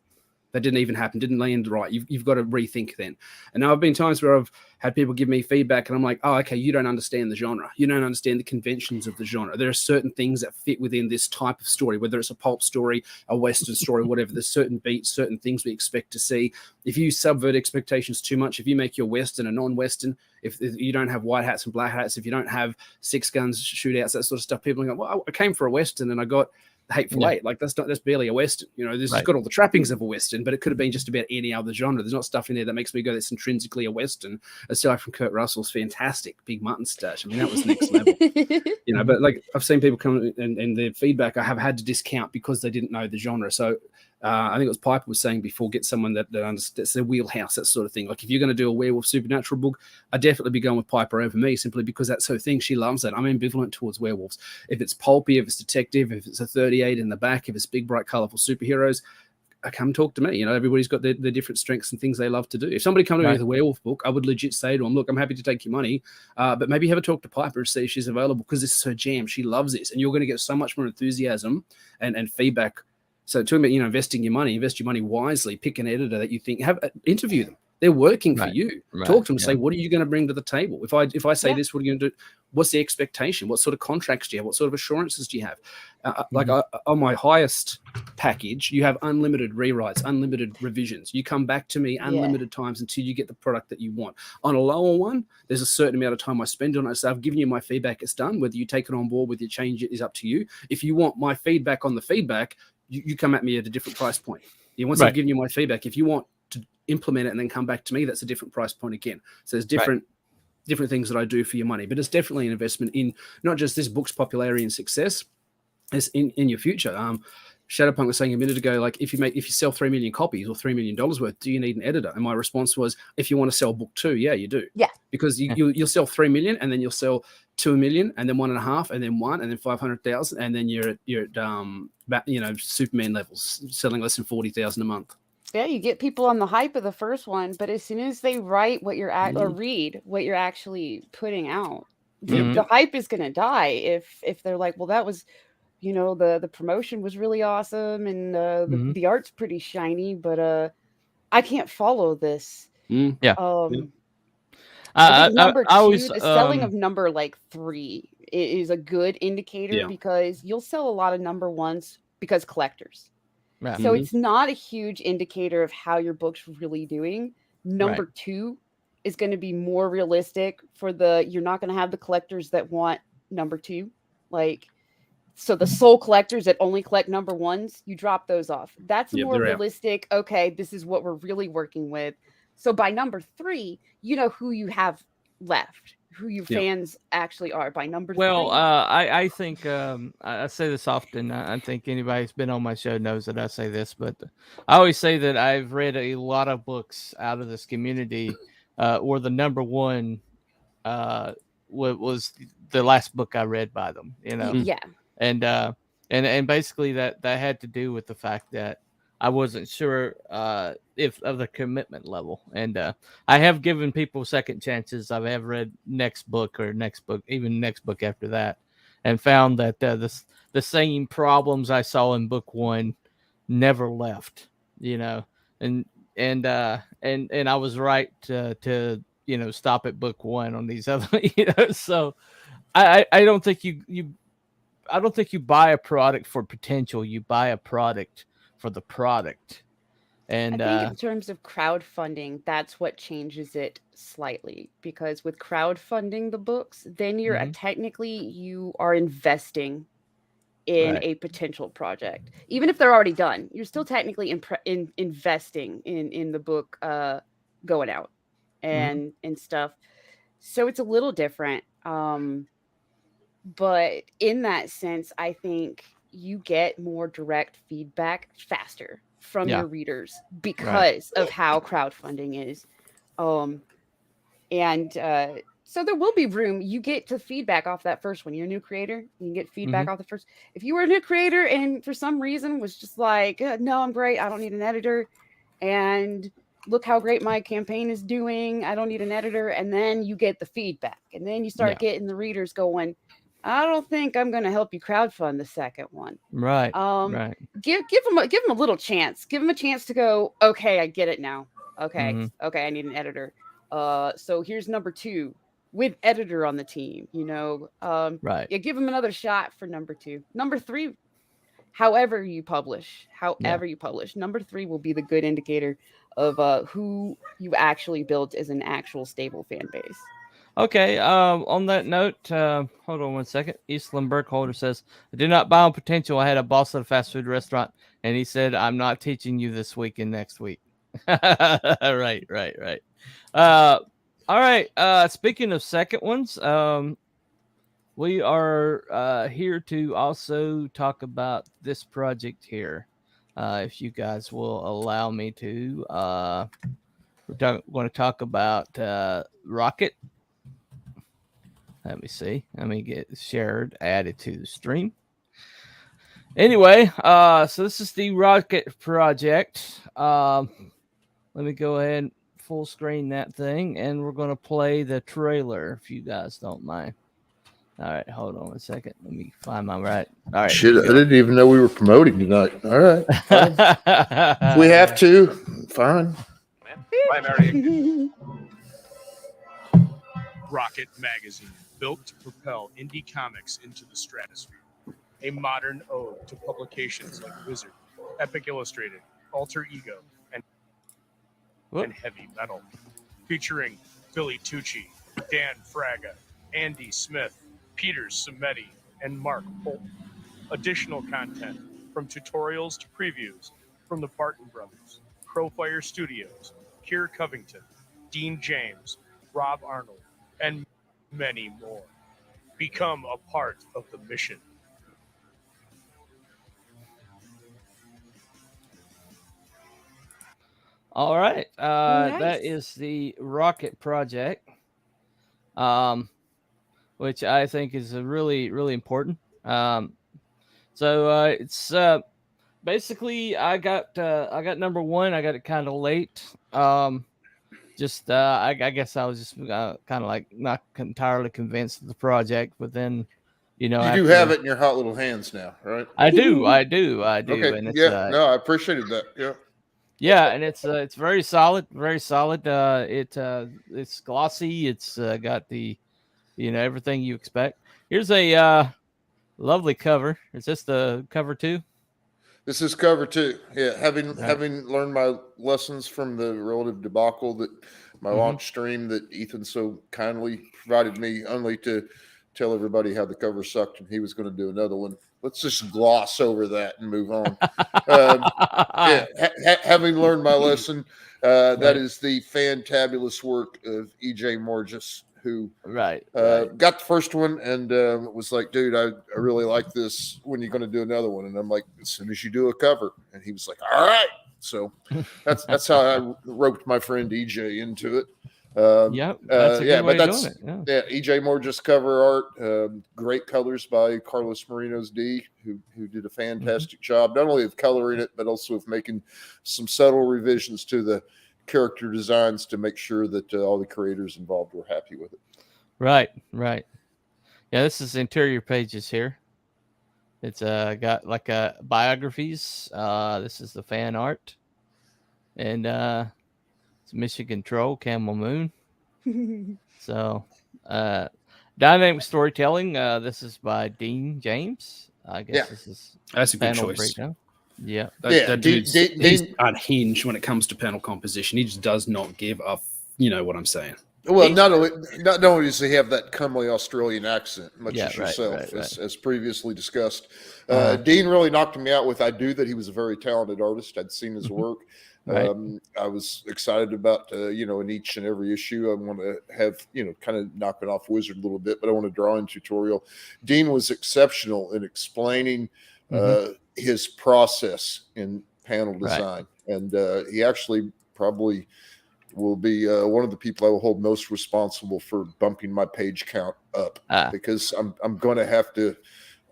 that didn't even happen, didn't land right. You've got to rethink then. And now I've been times where I've had people give me feedback and I'm like, oh, okay, you don't understand the genre. You don't understand the conventions of the genre. There are certain things that fit within this type of story, whether it's a pulp story, a Western story, whatever. There's certain beats, certain things we expect to see. If you subvert expectations too much, if you make your Western a non-Western, if you don't have white hats and black hats, if you don't have 6 guns, shootouts, that sort of stuff, people are going, well, I came for a Western and I got Hateful Eight. Like that's barely a Western. You know, this has got all the trappings of a Western, but it could have been just about any other genre. There's not stuff in there that makes me go, that's intrinsically a Western. Aside from Kurt Russell's fantastic Big Mutton Stash. I mean, that was next level. You know, but like I've seen people come and their feedback I have had to discount because they didn't know the genre. So I think it was Piper was saying before, get someone that understands their wheelhouse, that sort of thing. Like if you're going to do a werewolf supernatural book, I'd definitely be going with Piper over me, simply because that's her thing. She loves it. I'm ambivalent towards werewolves. If it's pulpy, if it's detective, if it's a 38 in the back, if it's big, bright, colorful superheroes, come talk to me. You know, everybody's got their different strengths and things they love to do. If somebody come to me with a werewolf book, I would legit say to them, look, I'm happy to take your money, but maybe have a talk to Piper and see if she's available, because this is her jam. She loves this, and you're going to get so much more enthusiasm and feedback. So talking about, you know, invest your money wisely, pick an editor that you think, interview them. They're working for you. Talk to them and say, what are you going to bring to the table? If I say this, what are you going to do? What's the expectation? What sort of contracts do you have? What sort of assurances do you have? On my highest package, you have unlimited rewrites, unlimited revisions. You come back to me unlimited times until you get the product that you want. On a lower one, there's a certain amount of time I spend on it. So I've given you my feedback. It's done. Whether you take it on board, whether you change it, is up to you. If you want my feedback on the feedback, you come at me at a different price point. Once I've given you my feedback, if you want to implement it and then come back to me, that's a different price point again. So there's different things that I do for your money, but it's definitely an investment in not just this book's popularity and success, it's in your future. Shadowpunk was saying a minute ago, like if you sell 3 million copies or $3 million worth, do you need an editor? And my response was, if you want to sell book 2, yeah, you do. Yeah. Because you'll sell 3 million and then you'll sell 2 million and then 1.5 and then 1 and then 500,000 and then you're at Superman levels, selling less than 40,000 a month. Yeah, you get people on the hype of the first one, but as soon as they write what you're or read what you're actually putting out, the hype is going to die. If they're like, well, that was, you know, the promotion was really awesome and the art's pretty shiny, but I can't follow this. The selling of number like 3 is a good indicator because you'll sell a lot of number 1s because collectors. Right. So it's not a huge indicator of how your book's really doing. Number 2 is going to be more realistic for you're not going to have the collectors that want number 2. So the sole collectors that only collect number 1s, you drop those off. That's more realistic. Okay, this is what we're really working with. So by number 3, you know who you have left, who your fans actually are by number 3. Well, I think I say this often. I think anybody who's been on my show knows that I say this, but I always say that I've read a lot of books out of this community where the number 1 was the last book I read by them, Yeah. And basically that had to do with the fact that I wasn't sure if of the commitment level. And I have given people second chances. I have read next book, even next book after that, and found that the same problems I saw in book one never left, and I was right to stop at book one on these other, so I don't think I don't think you buy a product for potential. You buy a product for the product. And I think in terms of crowdfunding, that's what changes it slightly, because with crowdfunding the books, then you're technically you are investing in a potential project. Even if they're already done, you're still technically investing in the book going out and stuff. So it's a little different. But in that sense, I think you get more direct feedback faster from your readers because of how crowdfunding is. So there will be room. You get the feedback off that first one. You're a new creator. You can get feedback off the first. If you were a new creator and for some reason was just like, no, I'm great. I don't need an editor. And look how great my campaign is doing. I don't need an editor. And then you get the feedback. And then you start getting the readers going, I don't think I'm going to help you crowdfund the second one. Right. Give them a little chance. Give them a chance to go, okay, I get it now. Okay. Okay. I need an editor. So here's number 2 with editor on the team, right. Yeah. Give them another shot for number 2, number 3, however you publish, number 3 will be the good indicator of who you actually built as an actual stable fan base. Okay. On that note, hold on one second. Eastland Burkholder says, I did not buy on potential. I had a boss at a fast food restaurant, and he said, I'm not teaching you this week and next week. Right. All right. Speaking of second ones, we are here to also talk about this project here. If you guys will allow me to, we're going to talk about Rockit. Let me see. Let me get added to the stream. Anyway, so this is the Rockit project. Let me go ahead and full screen that thing, and we're going to play the trailer if you guys don't mind. All right, hold on a second. Let me find my right. All right. Shit, I didn't even know we were promoting tonight. All right. If we have to, fine. Rockit Magazine, built to propel indie comics into the stratosphere. A modern ode to publications like Wizard, Epic Illustrated, Alter Ego, and Heavy Metal. Featuring Billy Tucci, Dan Fraga, Andy Smith, Peter Cimetti, and Mark Bolton. Additional content from tutorials to previews from the Barton Brothers, Crowfire Studios, Keir Covington, Dean James, Rob Arnold, and many more. Become a part of the mission. All right. Nice. That is the Rockit project, which I think is a really, really important. So it's basically I got number 1. I got it kind of late. I guess I was just kind of like not entirely convinced of the project, but then you do have it in your hot little hands now, right? I do. Okay. And it's, no, I appreciated that. Yeah, and it's very solid, very solid. It's glossy. It's got the, everything you expect. Here's a lovely cover. Is this the cover 2? This is cover 2. Yeah, having learned my lessons from the relative debacle that my launch stream that Ethan so kindly provided me, only to tell everybody how the cover sucked and he was going to do another one. Let's just gloss over that and move on. Having learned my lesson, that is the fantabulous work of E.J. Morges, who got the first one and was like, dude, I really like this. When are you going to do another one? And I'm like, as soon as you do a cover. And he was like, all right. So that's how I roped my friend EJ into it. That's a good way of doing it. Yeah. EJ Moore just cover art. Great colors by Carlos Marinos D, who did a fantastic job, not only of coloring it, but also of making some subtle revisions to the character designs to make sure that all the creators involved were happy with it. Right. Yeah, this is interior pages here. It's got like biographies. This is the fan art, and it's Michigan Troll, Camel Moon. So, dynamic storytelling. This is by Dean James. I guess this is that's a good choice. Breakdown. Yeah, that dude's he's unhinged when it comes to panel composition. He just does not give a. You know what I'm saying? Well, not only does he have that comely Australian accent, much as yourself, as previously discussed. Dean really knocked me out with I Do that he was a very talented artist. I'd seen his work. I was excited about, in each and every issue, I want to have, kind of knock it off Wizard a little bit, but I want to draw in tutorial. Dean was exceptional in explaining his process in panel design. And he actually probably will be one of the people I will hold most responsible for bumping my page count up because I'm going to have to,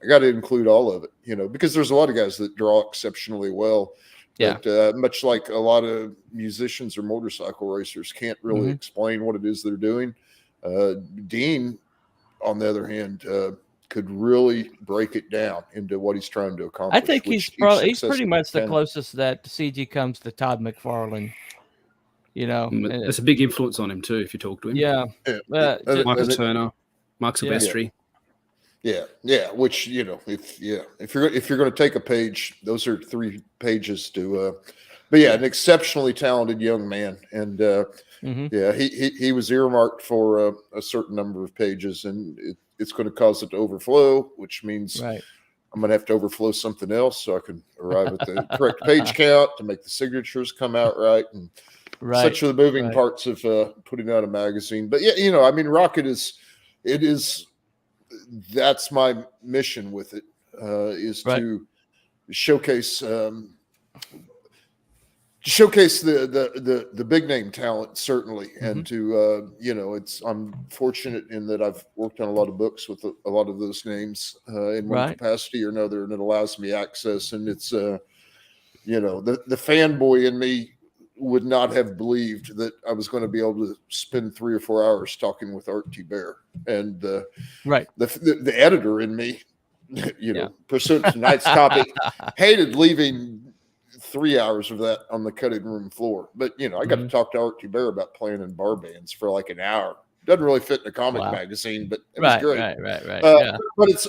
I got to include all of it, because there's a lot of guys that draw exceptionally well. But much like a lot of musicians or motorcycle racers can't really explain what it is they're doing. Dean, on the other hand, could really break it down into what he's trying to accomplish. I think he's pretty much the closest that CG comes to Todd McFarlane. There's a big influence on him too. If you talk to him, Michael Turner, Mark Silvestri. Yeah. Which if you're going to take a page, those are 3 pages to. But an exceptionally talented young man, and he was earmarked for a certain number of pages, and it's going to cause it to overflow, which means I'm going to have to overflow something else so I can arrive at the correct page count to make the signatures come out right, and such are the moving parts of putting out a magazine. But Rockit is. That's my mission with it, is to showcase the big name talent, certainly, and to I'm fortunate in that I've worked on a lot of books with a lot of those names in one capacity or another, and it allows me access. And it's the fanboy in me would not have believed that I was going to be able to spend 3 or 4 hours talking with Art T. Bear, and the editor in me, pursuant to tonight's topic, hated leaving 3 hours of that on the cutting room floor. But I got to talk to Art T. Bear about playing in bar bands for like an hour. Doesn't really fit in a comic magazine, but it was great.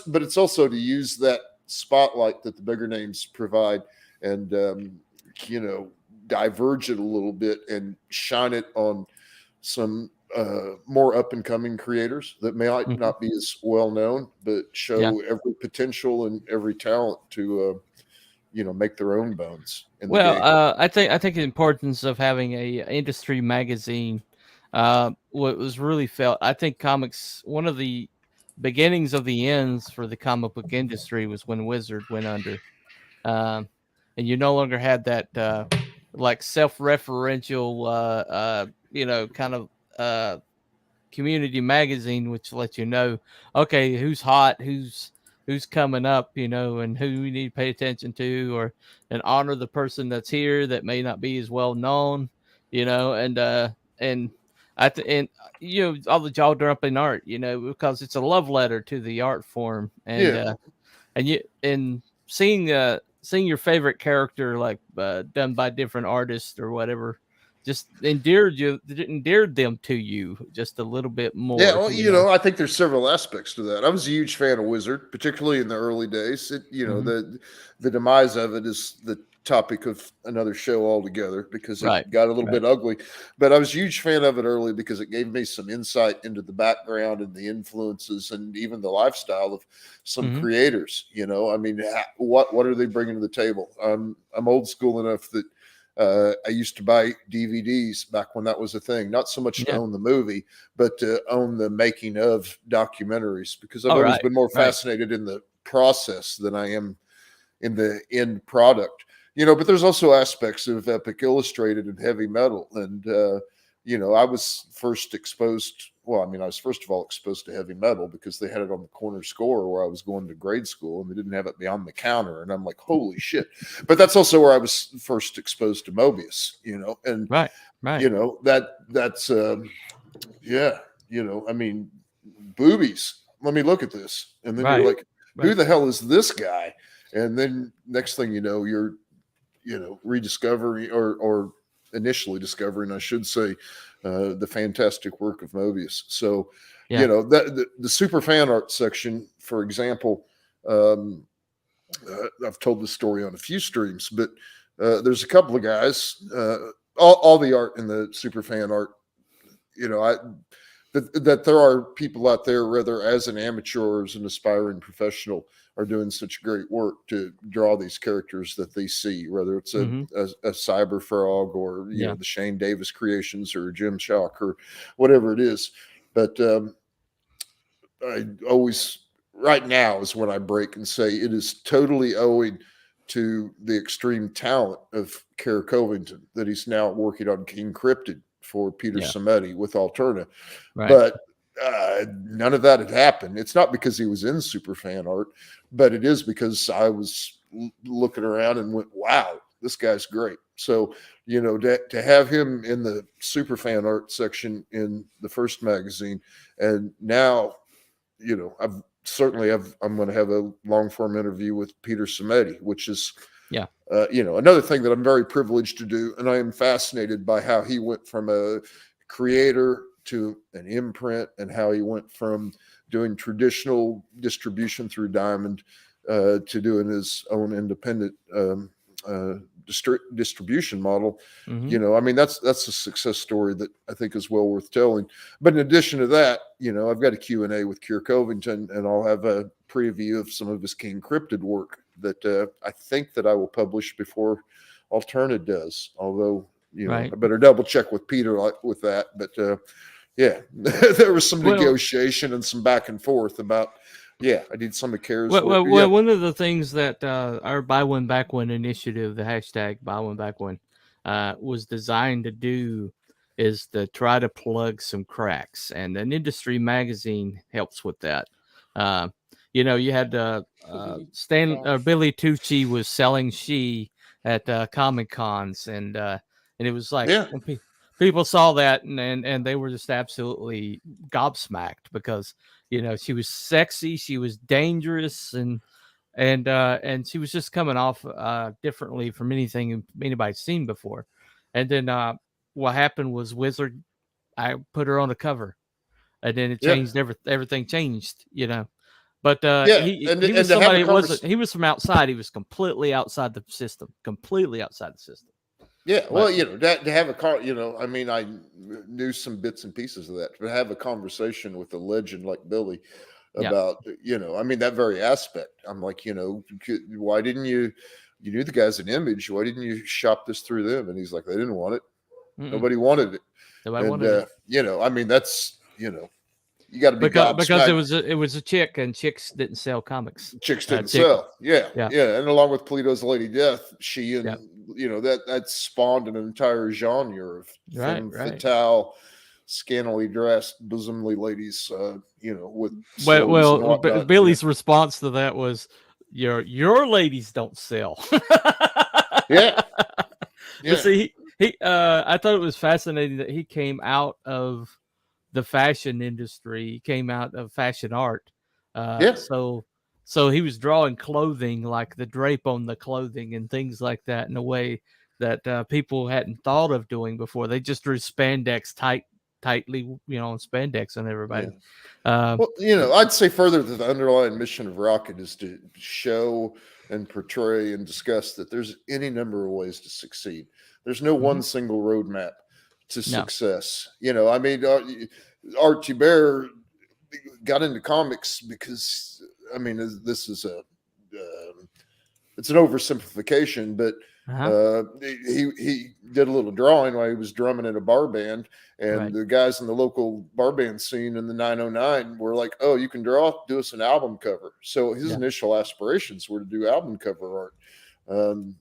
But it's also to use that spotlight that the bigger names provide, and diverge it a little bit and shine it on some more up and coming creators that may not be as well known, but show every potential and every talent to make their own bones in the game. I think the importance of having a industry magazine what was really felt. I think comics, one of the beginnings of the ends for the comic book industry was when Wizard went under, and you no longer had that like self-referential kind of community magazine, which lets okay, who's hot, who's coming up, and who we need to pay attention to, and honor the person that's here that may not be as well known, and all the jaw dropping art, because it's a love letter to the art form, and seeing your favorite character done by different artists or whatever just endeared them to you just a little bit more. Yeah, well, I think there's several aspects to that. I was a huge fan of Wizard, particularly in the early days. The demise of it is the topic of another show altogether because it got a little bit ugly. But I was a huge fan of it early because it gave me some insight into the background and the influences and even the lifestyle of some creators. What are they bringing to the table? I'm old school enough that I used to buy DVDs back when that was a thing, not so much to own the movie, but to own the making of documentaries, because I've always been more fascinated in the process than I am in the end product. But there's also aspects of Epic Illustrated and Heavy Metal. And, I was first exposed. Well, I mean, I was first of all exposed to heavy metal because they had it on the corner store where I was going to grade school, and they didn't have it beyond the counter. And I'm like, holy shit. But that's also where I was first exposed to Mobius, and right. that's yeah, I mean, boobies. Let me look at this. And then you're like, who the hell is this guy? And then next thing you know, you're, rediscovering or initially discovering, I should say, the fantastic work of Mobius. So, the super fan art section, for example, I've told this story on a few streams, but there's a couple of guys, all the art in the super fan art, that there are people out there, whether as an amateur or as an aspiring professional, are doing such great work to draw these characters that they see, whether it's a Cyber Frog or the Shane Davis creations or Jim Shock or whatever it is. But I always, right now is when I break and say it is totally owing to the extreme talent of Kerr Covington that he's now working on King Cryptid for Peter Samedi with Alterna. Right. But none of that had happened. It's not because he was in Superfan art, but it is because I was looking around and went, wow, this guy's great. So, to have him in the Superfan art section in the first magazine, and now, I'm going to have a long form interview with Peter Samedi, which is, another thing that I'm very privileged to do. And I am fascinated by how he went from a creator to an imprint, and how he went from doing traditional distribution through Diamond to doing his own independent distribution model. I mean, that's a success story that I think is well worth telling. But in addition to that, I've got a Q&A with Kerr Covington, and I'll have a preview of some of his King Cryptid work that I think that I will publish before Alterna does. Although, I better double check with Peter with that. But there was some negotiation and some back and forth about, I need some of Kerr's work. Well, one of the things that our Buy One Back One initiative, the hashtag Buy One Back One, was designed to do is to try to plug some cracks, and an industry magazine helps with that. You had Billy Tucci was selling She at Comic Cons, and it was like people saw that and they were just absolutely gobsmacked because she was sexy, she was dangerous, and she was just coming off differently from anything anybody's seen before. And then what happened was Wizard, I put her on the cover, and then it changed. Everything changed, But he was somebody. He was from outside. He was completely outside the system. Yeah, well, to have a car, I mean, I knew some bits and pieces of that, but have a conversation with a legend like Billy about, I mean, that very aspect. I'm like, why didn't you knew the guy's an Image, why didn't you shop this through them? And he's like, they didn't want it. Nobody wanted it. I mean, that's, you got to be because it was a chick, and chicks didn't sell comics. Chicks didn't sell. Yeah. And along with Polito's Lady Death, she and that spawned an entire genre of fatale, scantily dressed, bosomly ladies. With Billy's response to that was, "Your ladies don't sell." But see, I thought it was fascinating that he came out of the fashion industry. He came out of fashion art. So he was drawing clothing, like the drape on the clothing and things like that, in a way that people hadn't thought of doing before. They just drew spandex tightly, on spandex on everybody. I'd say further that the underlying mission of Rockit is to show and portray and discuss that there's any number of ways to succeed. There's no one single roadmap to success. I mean, Archie Bear got into comics because, I mean, this is it's an oversimplification, but he did a little drawing while he was drumming in a bar band, and the guys in the local bar band scene in the 909 were like, "Oh, you can draw? Do us an album cover." So his initial aspirations were to do album cover art, and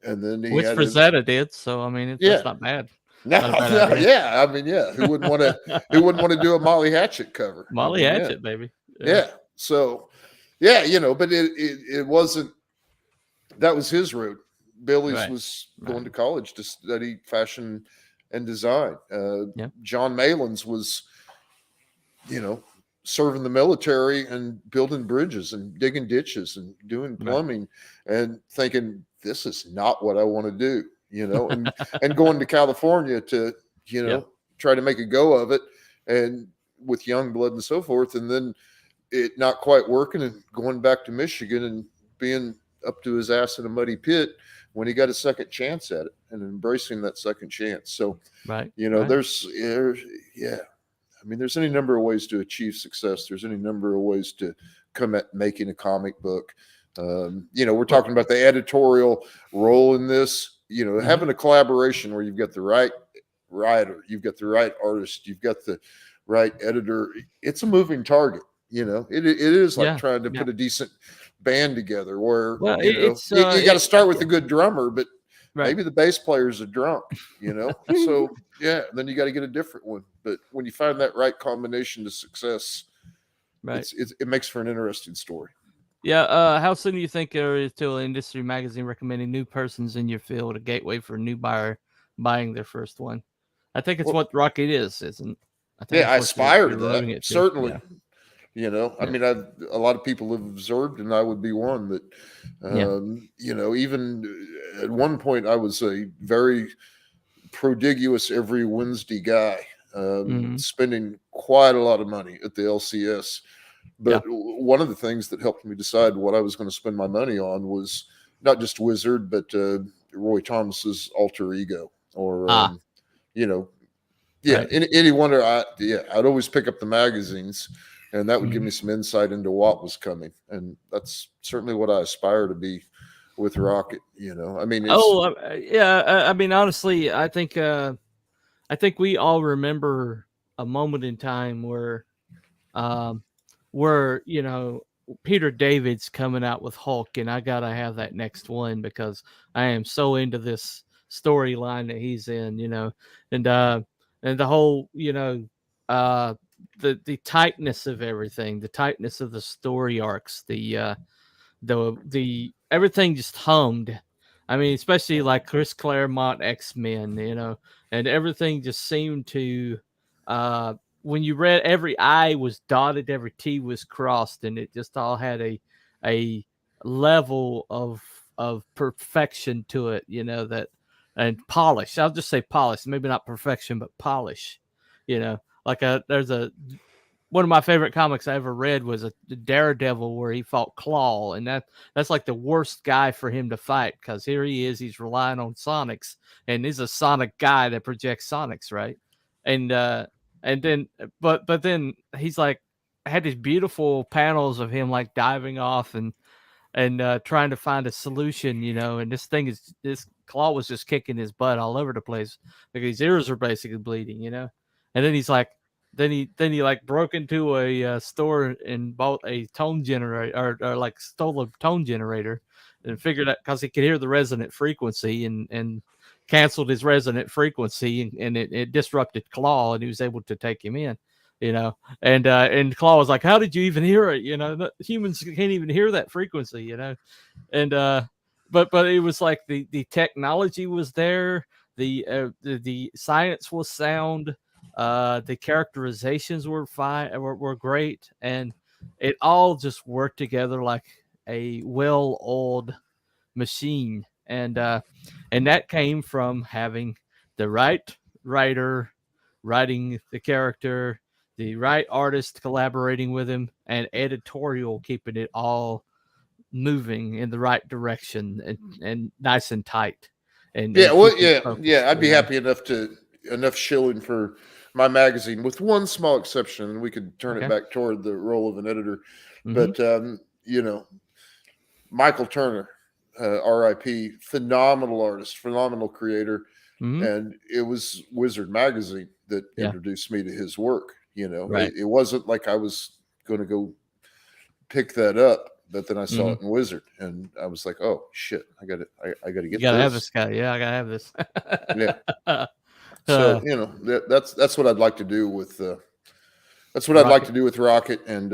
then which Frazetta did. So I mean, it's not bad. Yeah. I mean, yeah. Who wouldn't want to? Who wouldn't want to do a Molly Hatchet cover? Molly Hatchet, baby. Yeah. So, yeah, but it wasn't. That was his route. Billy's was going to college to study fashion and design. John Malin's was, serving the military and building bridges and digging ditches and doing plumbing and thinking, this is not what I want to do, and going to California to, try to make a go of it and with young blood and so forth. And then it not quite working and going back to Michigan and being up to his ass in a muddy pit when he got a second chance at it and embracing that second chance. So, there's any number of ways to achieve success. There's any number of ways to come at making a comic book. We're talking about the editorial role in this, having a collaboration where you've got the right writer, you've got the right artist, you've got the right editor. It's a moving target. It is like trying to put a decent band together where you got to start with a good drummer, but maybe the bass player's a drunk, so then you got to get a different one. But when you find that right combination to success, it makes for an interesting story. How soon do you think Editorial Industry Magazine recommending new persons in your field a gateway for a new buyer buying their first one? I think it's what Rockit isn't? I aspire to that, certainly. I mean, a lot of people have observed, and I would be one that, even at one point I was a very prodigious every Wednesday guy, spending quite a lot of money at the LCS. But one of the things that helped me decide what I was going to spend my money on was not just Wizard, but Roy Thomas's alter ego, or any wonder. I'd always pick up the magazines, and that would give me some insight into what was coming, and that's certainly what I aspire to be with Rockit. I mean, I mean, honestly, I think we all remember a moment in time where Peter David's coming out with Hulk, and I gotta have that next one because I am so into this storyline that he's in, and the whole, the tightness of everything, the tightness of the story arcs, the everything just hummed. I mean, especially like Chris Claremont X-Men, and everything just seemed to, when you read, every I was dotted, every T was crossed, and it just all had a level of perfection to it, and polish. I'll just say polish, maybe not perfection, but polish, there's one of my favorite comics I ever read was a Daredevil where he fought Claw, and that's like the worst guy for him to fight, because here he is, he's relying on Sonics, and he's a Sonic guy that projects Sonics, right? And then he's like had these beautiful panels of him like diving off and trying to find a solution, and this Claw was just kicking his butt all over the place, like his ears are basically bleeding, and then he's like, then he like broke into a store and bought a tone generator, or like stole a tone generator, and figured out, because he could hear the resonant frequency, and canceled his resonant frequency, and it disrupted Claw, and he was able to take him in, and Claw was like, how did you even hear it? Humans can't even hear that frequency, and but it was like the technology was there, the science was sound, the characterizations were fine, were great, and it all just worked together like a well-oiled machine, and that came from having the right writer writing the character, the right artist collaborating with him, and editorial keeping it all moving in the right direction and nice and tight. And I'd be happy enough shilling for my magazine, with one small exception, and we could turn it back toward the role of an editor. But Michael Turner, RIP, phenomenal artist, phenomenal creator, and it was Wizard Magazine that introduced me to his work. It wasn't like I was going to go pick that up, but then I saw it in Wizard, and I was like, oh shit, I got to get this. You gotta have this guy. I gotta have this. So that's what I'd like to do with that's what I'd like to do with Rockit. And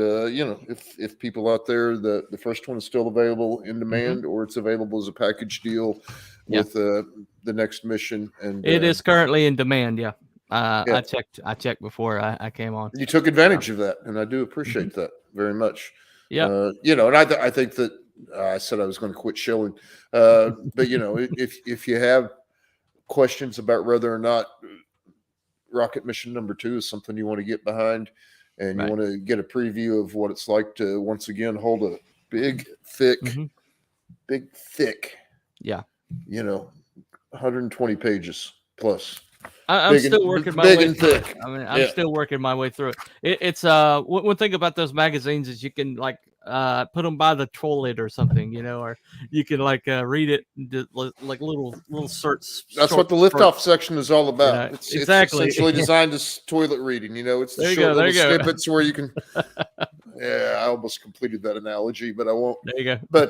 if people out there, the first one is still available in demand, or it's available as a package deal with the next mission. And it is currently in demand. Yeah. I checked before I came on. You took advantage of that, and I do appreciate that very much. Yeah. And I think that I said I was going to quit shilling, but if you have questions about whether or not Rockit Mission number 2 is something you want to get behind, and you want to get a preview of what it's like to once again hold a big, thick, yeah, 120 pages plus. I'm still working my way through it. I mean, I'm still working my way through it. It's one thing about those magazines is you can like put them by the toilet or something, or you can like read it like little certs. That's what the liftoff section is all about. It's exactly. It's essentially designed as toilet reading. It's the short little snippets where you can. Yeah, I almost completed that analogy, but I won't. There you go. But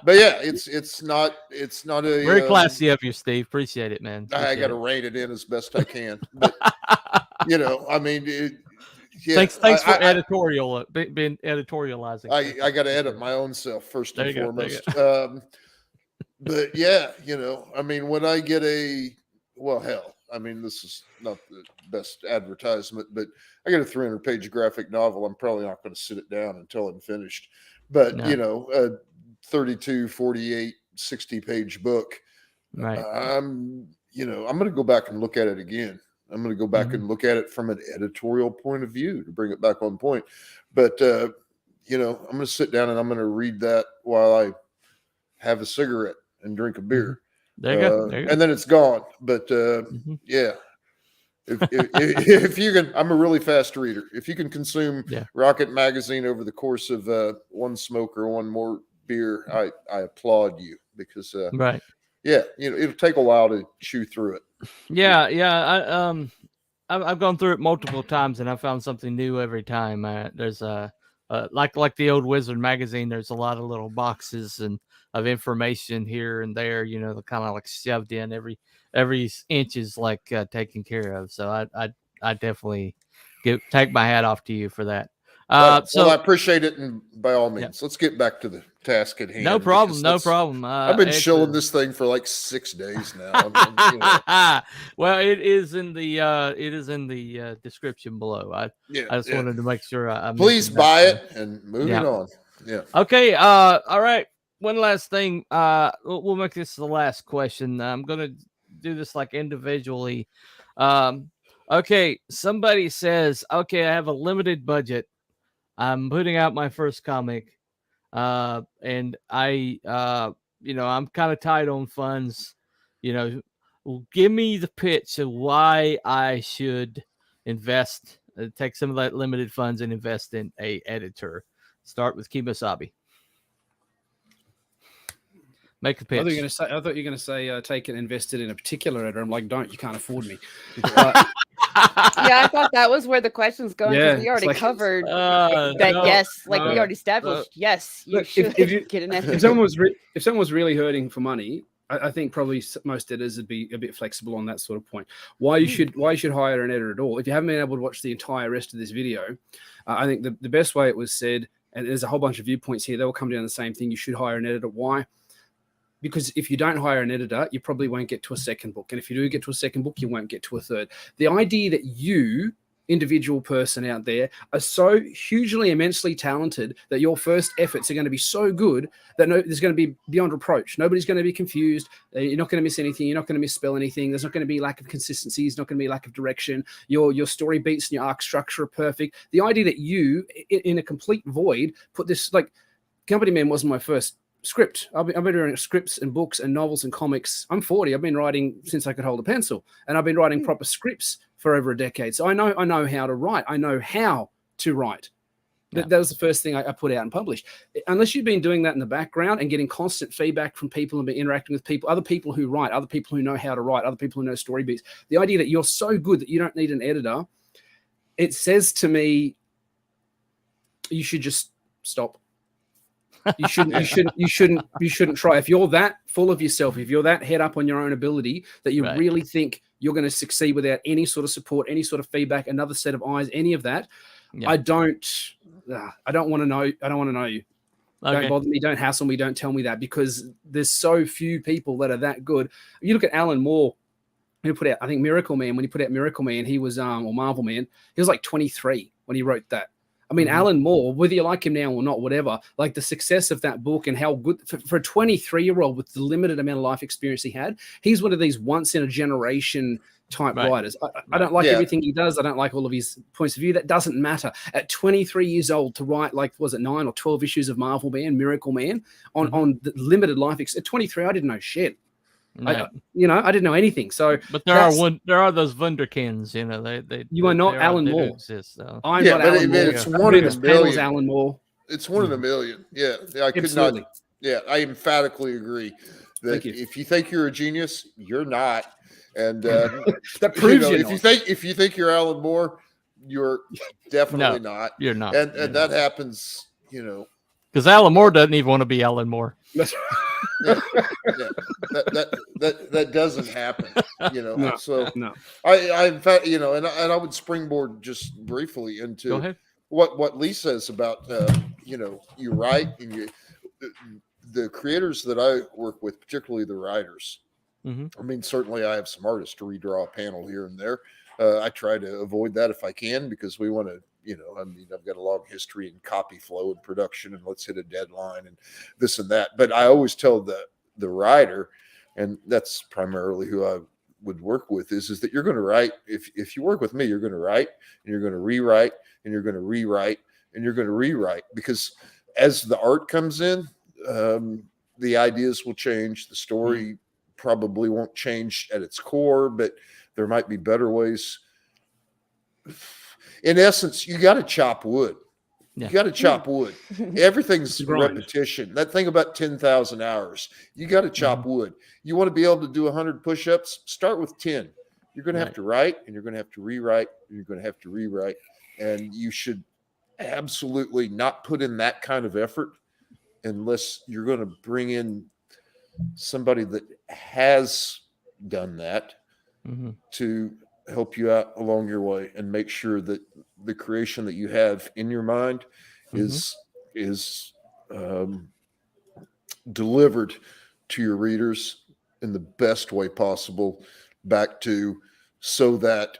but yeah, it's not a very classy of you, Steve. Appreciate it, man. I got to rein it in as best I can. But I mean, thanks for editorial being editorializing. I got to edit my own self first and foremost. But yeah, I mean, when I get I mean, this is not the best advertisement, but I get a 300-page graphic novel. I'm probably not going to sit it down until I'm finished. But a 32, 48, 60-page book. Right. I'm going to go back and look at it again. I'm going to go back and look at it from an editorial point of view to bring it back on point. But, I'm going to sit down and I'm going to read that while I have a cigarette and drink a beer. There you go. And then it's gone. But, yeah. If you can, I'm a really fast reader. If you can consume Rockit Magazine over the course of one smoke or one more beer, I applaud you because it'll take a while to chew through it. I've gone through it multiple times and I found something new every time. There's like the old Wizard magazine, there's a lot of little boxes and of information here and there, they're kind of like shoved in. Every inch is like taken care of. So I definitely take my hat off to you for that. So I appreciate it, and by all means, let's get back to the task at hand. No problem. I've been shilling this thing for like 6 days now. Well, it is in the description below. I just wanted to make sure. Please buy it and moving on. Yeah. Okay. All right. One last thing. We'll make this the last question. I'm gonna do this like individually. Okay. Somebody says, okay, I have a limited budget. I'm putting out my first comic, and I'm kind of tight on funds. Give me the pitch of why I should invest, take some of that limited funds and invest in a editor. Start with Kemosabe. Make a pitch. I thought you were going to say take it invested in a particular editor. I'm like, don't, you can't afford me. I thought that was where the question's going. Yeah, we already covered that. No, Yes, we already established. Yes, you should get an editor. If someone was really hurting for money, I think probably most editors would be a bit flexible on that sort of point. Why you should hire an editor at all? If you haven't been able to watch the entire rest of this video, I think the best way it was said, and there's a whole bunch of viewpoints here, they will come down to the same thing. You should hire an editor. Why? Because if you don't hire an editor, you probably won't get to a second book. And if you do get to a second book, you won't get to a third. The idea that you, individual person out there, are so hugely, immensely talented that your first efforts are going to be so good that there's going to be beyond reproach. Nobody's going to be confused. You're not going to miss anything. You're not going to misspell anything. There's not going to be lack of consistency. There's not going to be lack of direction. Your story beats and your arc structure are perfect. The idea that you, in a complete void, put this, like, Company Man wasn't my first script. I've been doing scripts and books and novels and comics. I'm 40. I've been writing since I could hold a pencil, and I've been writing proper scripts for over a decade. So I know how to write. I know how to write. That was the first thing I put out and published. Unless you've been doing that in the background and getting constant feedback from people and been interacting with people, other people who write, other people who know how to write, other people who know story beats, the idea that you're so good that you don't need an editor, it says to me you should just stop. You shouldn't try. If you're that full of yourself, if you're that head up on your own ability that you really think you're going to succeed without any sort of support, any sort of feedback, another set of eyes, any of that, I don't want to know. I don't want to know you. Okay. Don't bother me. Don't hassle me. Don't tell me that, because there's so few people that are that good. You look at Alan Moore, who put out, I think, Miracle Man. When he put out Miracle Man, he was, or Marvel Man, he was like 23 when he wrote that. I mean, Alan Moore, whether you like him now or not, whatever, like the success of that book and how good for a 23-year-old with the limited amount of life experience he had, he's one of these once in a generation type writers. I don't like everything he does. I don't like all of his points of view. That doesn't matter. At 23 years old to write, like, was it 9 or 12 issues of Marvel Man, Miracle Man on the limited life. At 23, I didn't know shit. I didn't know anything. So, but there are those wunderkinds. You are not Alan Moore. Exist, so. I'm not Alan Moore. It's one in a million. Alan Moore. It's one in a million. Yeah, I could Absolutely. not. Yeah, I emphatically agree that if you think you're a genius, you're not. And that proves if you think you're Alan Moore, you're definitely not. You're not. And that happens. Because Alan Moore doesn't even want to be Alan Moore. That doesn't happen, No, so no. I in fact, and I would springboard just briefly into what Lee says about you write, and the creators that I work with, particularly the writers. I mean, certainly I have some artists to redraw a panel here and there. I try to avoid that if I can, because we want to, I've got a long history in copy flow and production, and let's hit a deadline and this and that. But I always tell the writer, and that's primarily who I would work with, is that you're going to write. If you work with me, you're going to write, and you're going to rewrite, and you're going to rewrite, and you're going to rewrite, because as the art comes in, the ideas will change. The story probably won't change at its core, but there might be better ways. In essence, you got to chop wood. You got to chop wood. Everything's repetition. That thing about 10,000 hours, you got to chop wood. You want to be able to do 100 push-ups, start with 10. You're going to have to write, and you're going to have to rewrite, and you're going to have to rewrite. And you should absolutely not put in that kind of effort unless you're going to bring in somebody that has done that to help you out along your way and make sure that the creation that you have in your mind is delivered to your readers in the best way possible, back to so that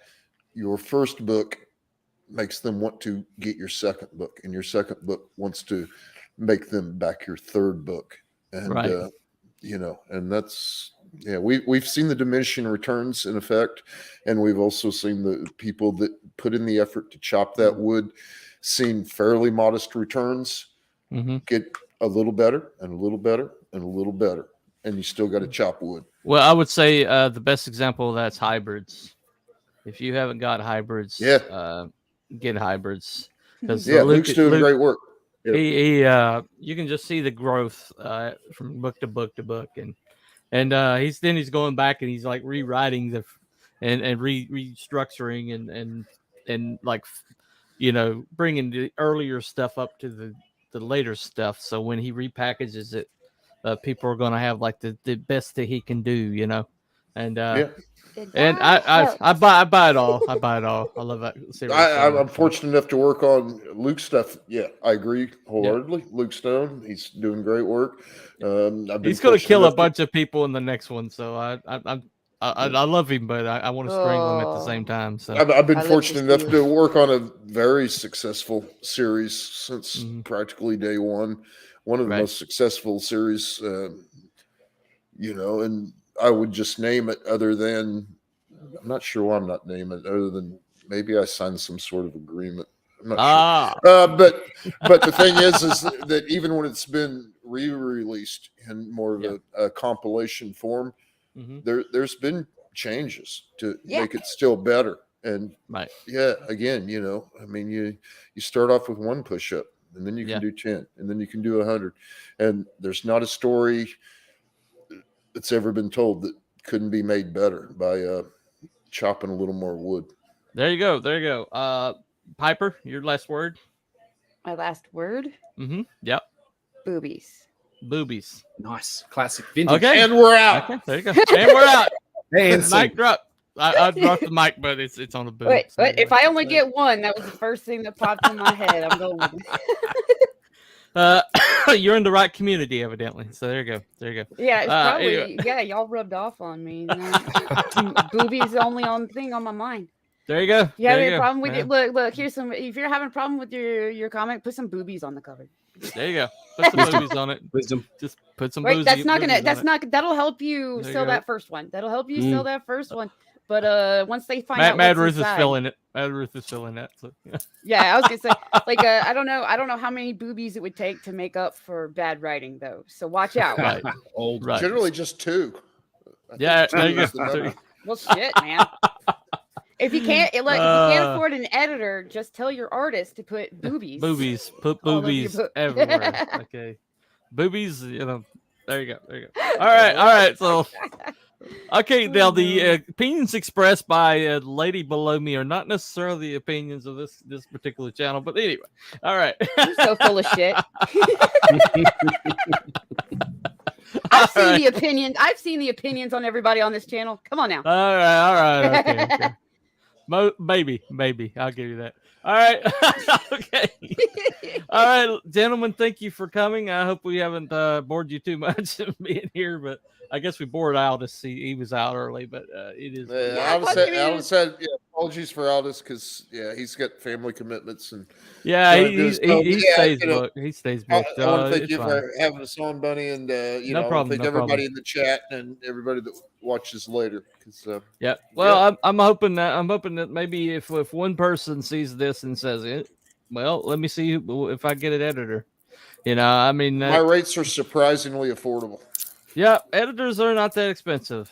your first book makes them want to get your second book, and your second book wants to make them back your third book. And and that's we've seen the diminishing returns in effect, and we've also seen the people that put in the effort to chop that wood, seen fairly modest returns, get a little better and a little better and a little better, and you still got to chop wood. Well, I would say the best example of that's hybrids. If you haven't got hybrids, get hybrids, because Luke's doing great work. He you can just see the growth from book to book to book, and he's going back and he's like rewriting and restructuring and like bringing the earlier stuff up to the later stuff. So when he repackages it, people are going to have like the best that he can do, and I buy it all. I buy it all. I love that. I'm fortunate enough to work on Luke's stuff. Yeah, I agree wholeheartedly. Luke Stone, he's doing great work. He's going to kill a bunch of people in the next one. So I love him, but I want to strangle him at the same time. So I've been fortunate enough to work on a very successful series since practically day one. One of the most successful series, and I would just name it, other than, I'm not sure why I'm not naming it, other than maybe I signed some sort of agreement. I'm not sure. But the thing is that even when it's been re-released in more of a compilation form, there's been changes to make it still better. And again, I mean, you start off with one push-up, and then you can do 10, and then you can do 100. And there's not a story that's ever been told that couldn't be made better by chopping a little more wood. There you go. Piper, your last word. My last word. Yep. Boobies. Boobies. Nice. Classic. Vintage. Okay. And we're out. Okay, there you go. And we're out. And Mic drop. I dropped the mic, but it's on the boob. Wait, so if I only get one, that was the first thing that popped in my head. I'm going with it. You're in the right community, evidently. So there you go. There you go. Yeah, it's probably anyway. yeah. Y'all rubbed off on me. Boobies only on thing on my mind. There you go. You have any problem with it? Look. Here's some. If you're having a problem with your comic, put some boobies on the cover. There you go. Put some boobies on it. Wisdom. Just put some. Right. That's not gonna. That's not. That'll help you There sell you go. that first one. That'll help you sell that first one. But once they find out, Mad what's Ruth is inside, filling it. Mad Ruth is filling that. So, yeah. Yeah, I was gonna say, like, I don't know how many boobies it would take to make up for bad writing, though. So watch out. Right. Old. Right. Generally, just 2. Yeah. There you Two is the go. number. Well, shit, man. If you can't, if you can't afford an editor, just tell your artist to put boobies. Boobies. Put all over your boobies book. everywhere. Okay. Boobies. You know. There you go. There you go. All right. All right. So. Okay, now the opinions expressed by a lady below me are not necessarily the opinions of this particular channel, but anyway, all right. You're so full of shit. I've seen the opinions. I've seen the opinions on everybody on this channel. Come on now. All right, okay. Maybe I'll give you that. All right, okay. All right, gentlemen, thank you for coming. I hope we haven't bored you too much being here, but I guess we bored Aldous. He was out early, but it is. Aldous said, apologies for Aldous because he's got family commitments and he stays booked. He stays booked. I want to thank you for having us on, Bunny, and no problem. Thank everybody in the chat and everybody that watches later. Yeah. Well, I'm hoping that maybe if one person sees this and says it, well, let me see if I get an editor. You know, I mean, my rates are surprisingly affordable. Yeah, editors are not that expensive,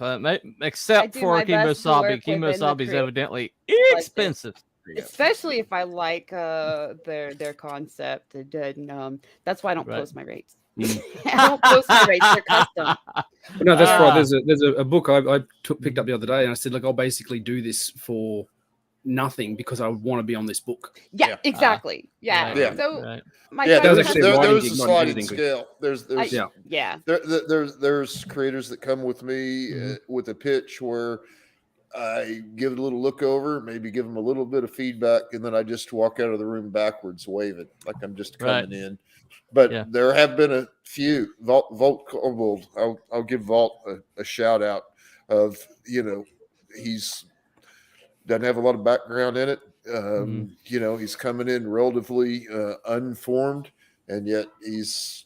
except for Kemosabe. Kemosabe is evidently expensive, especially if I like their concept. And that's why I don't post my rates. I don't post my rates; they're custom. No, that's right. There's a book I picked up the other day, and I said, look, I'll basically do this for nothing because I want to be on this book. Yeah, exactly. So there's a sliding scale. There's creators that come with me with a pitch where I give it a little look over, maybe give them a little bit of feedback, and then I just walk out of the room backwards, waving like I'm just coming in. But there have been a few. Volt Kobold, I'll give Volt a shout out of, he's doesn't have a lot of background in it. He's coming in relatively unformed, and yet he's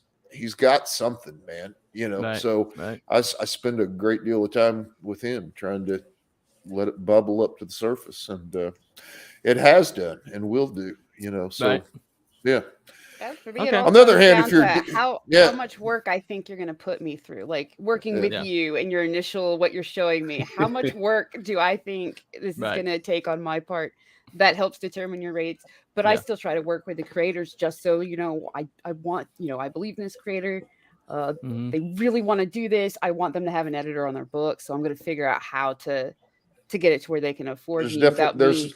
got something, man. I spend a great deal of time with him trying to let it bubble up to the surface, and it has done and will do. Yeah. On the other hand, if you're how much work I think you're going to put me through, like working with you and your initial what you're showing me, how much work do I think this is going to take on my part? That helps determine your rates. But I still try to work with the creators just so I want I believe in this creator. They really want to do this. I want them to have an editor on their book, so I'm going to figure out how to get it to where they can afford me without me.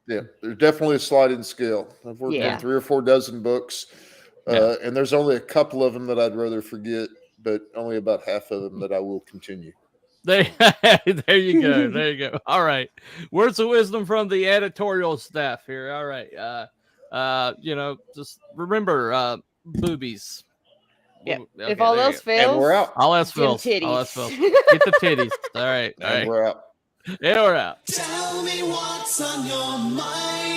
Yeah, there's definitely a sliding scale. I've worked on 3 or 4 dozen books, and there's only a couple of them that I'd rather forget, but only about half of them that I will continue. There you go. There you go. All right. Words of wisdom from the editorial staff here. All right. Just remember, boobies. Yeah. Okay, if all else fails, and we're out. All else fails. Get the titties. All right. And we're out. And we're out. Tell me what's on your mind.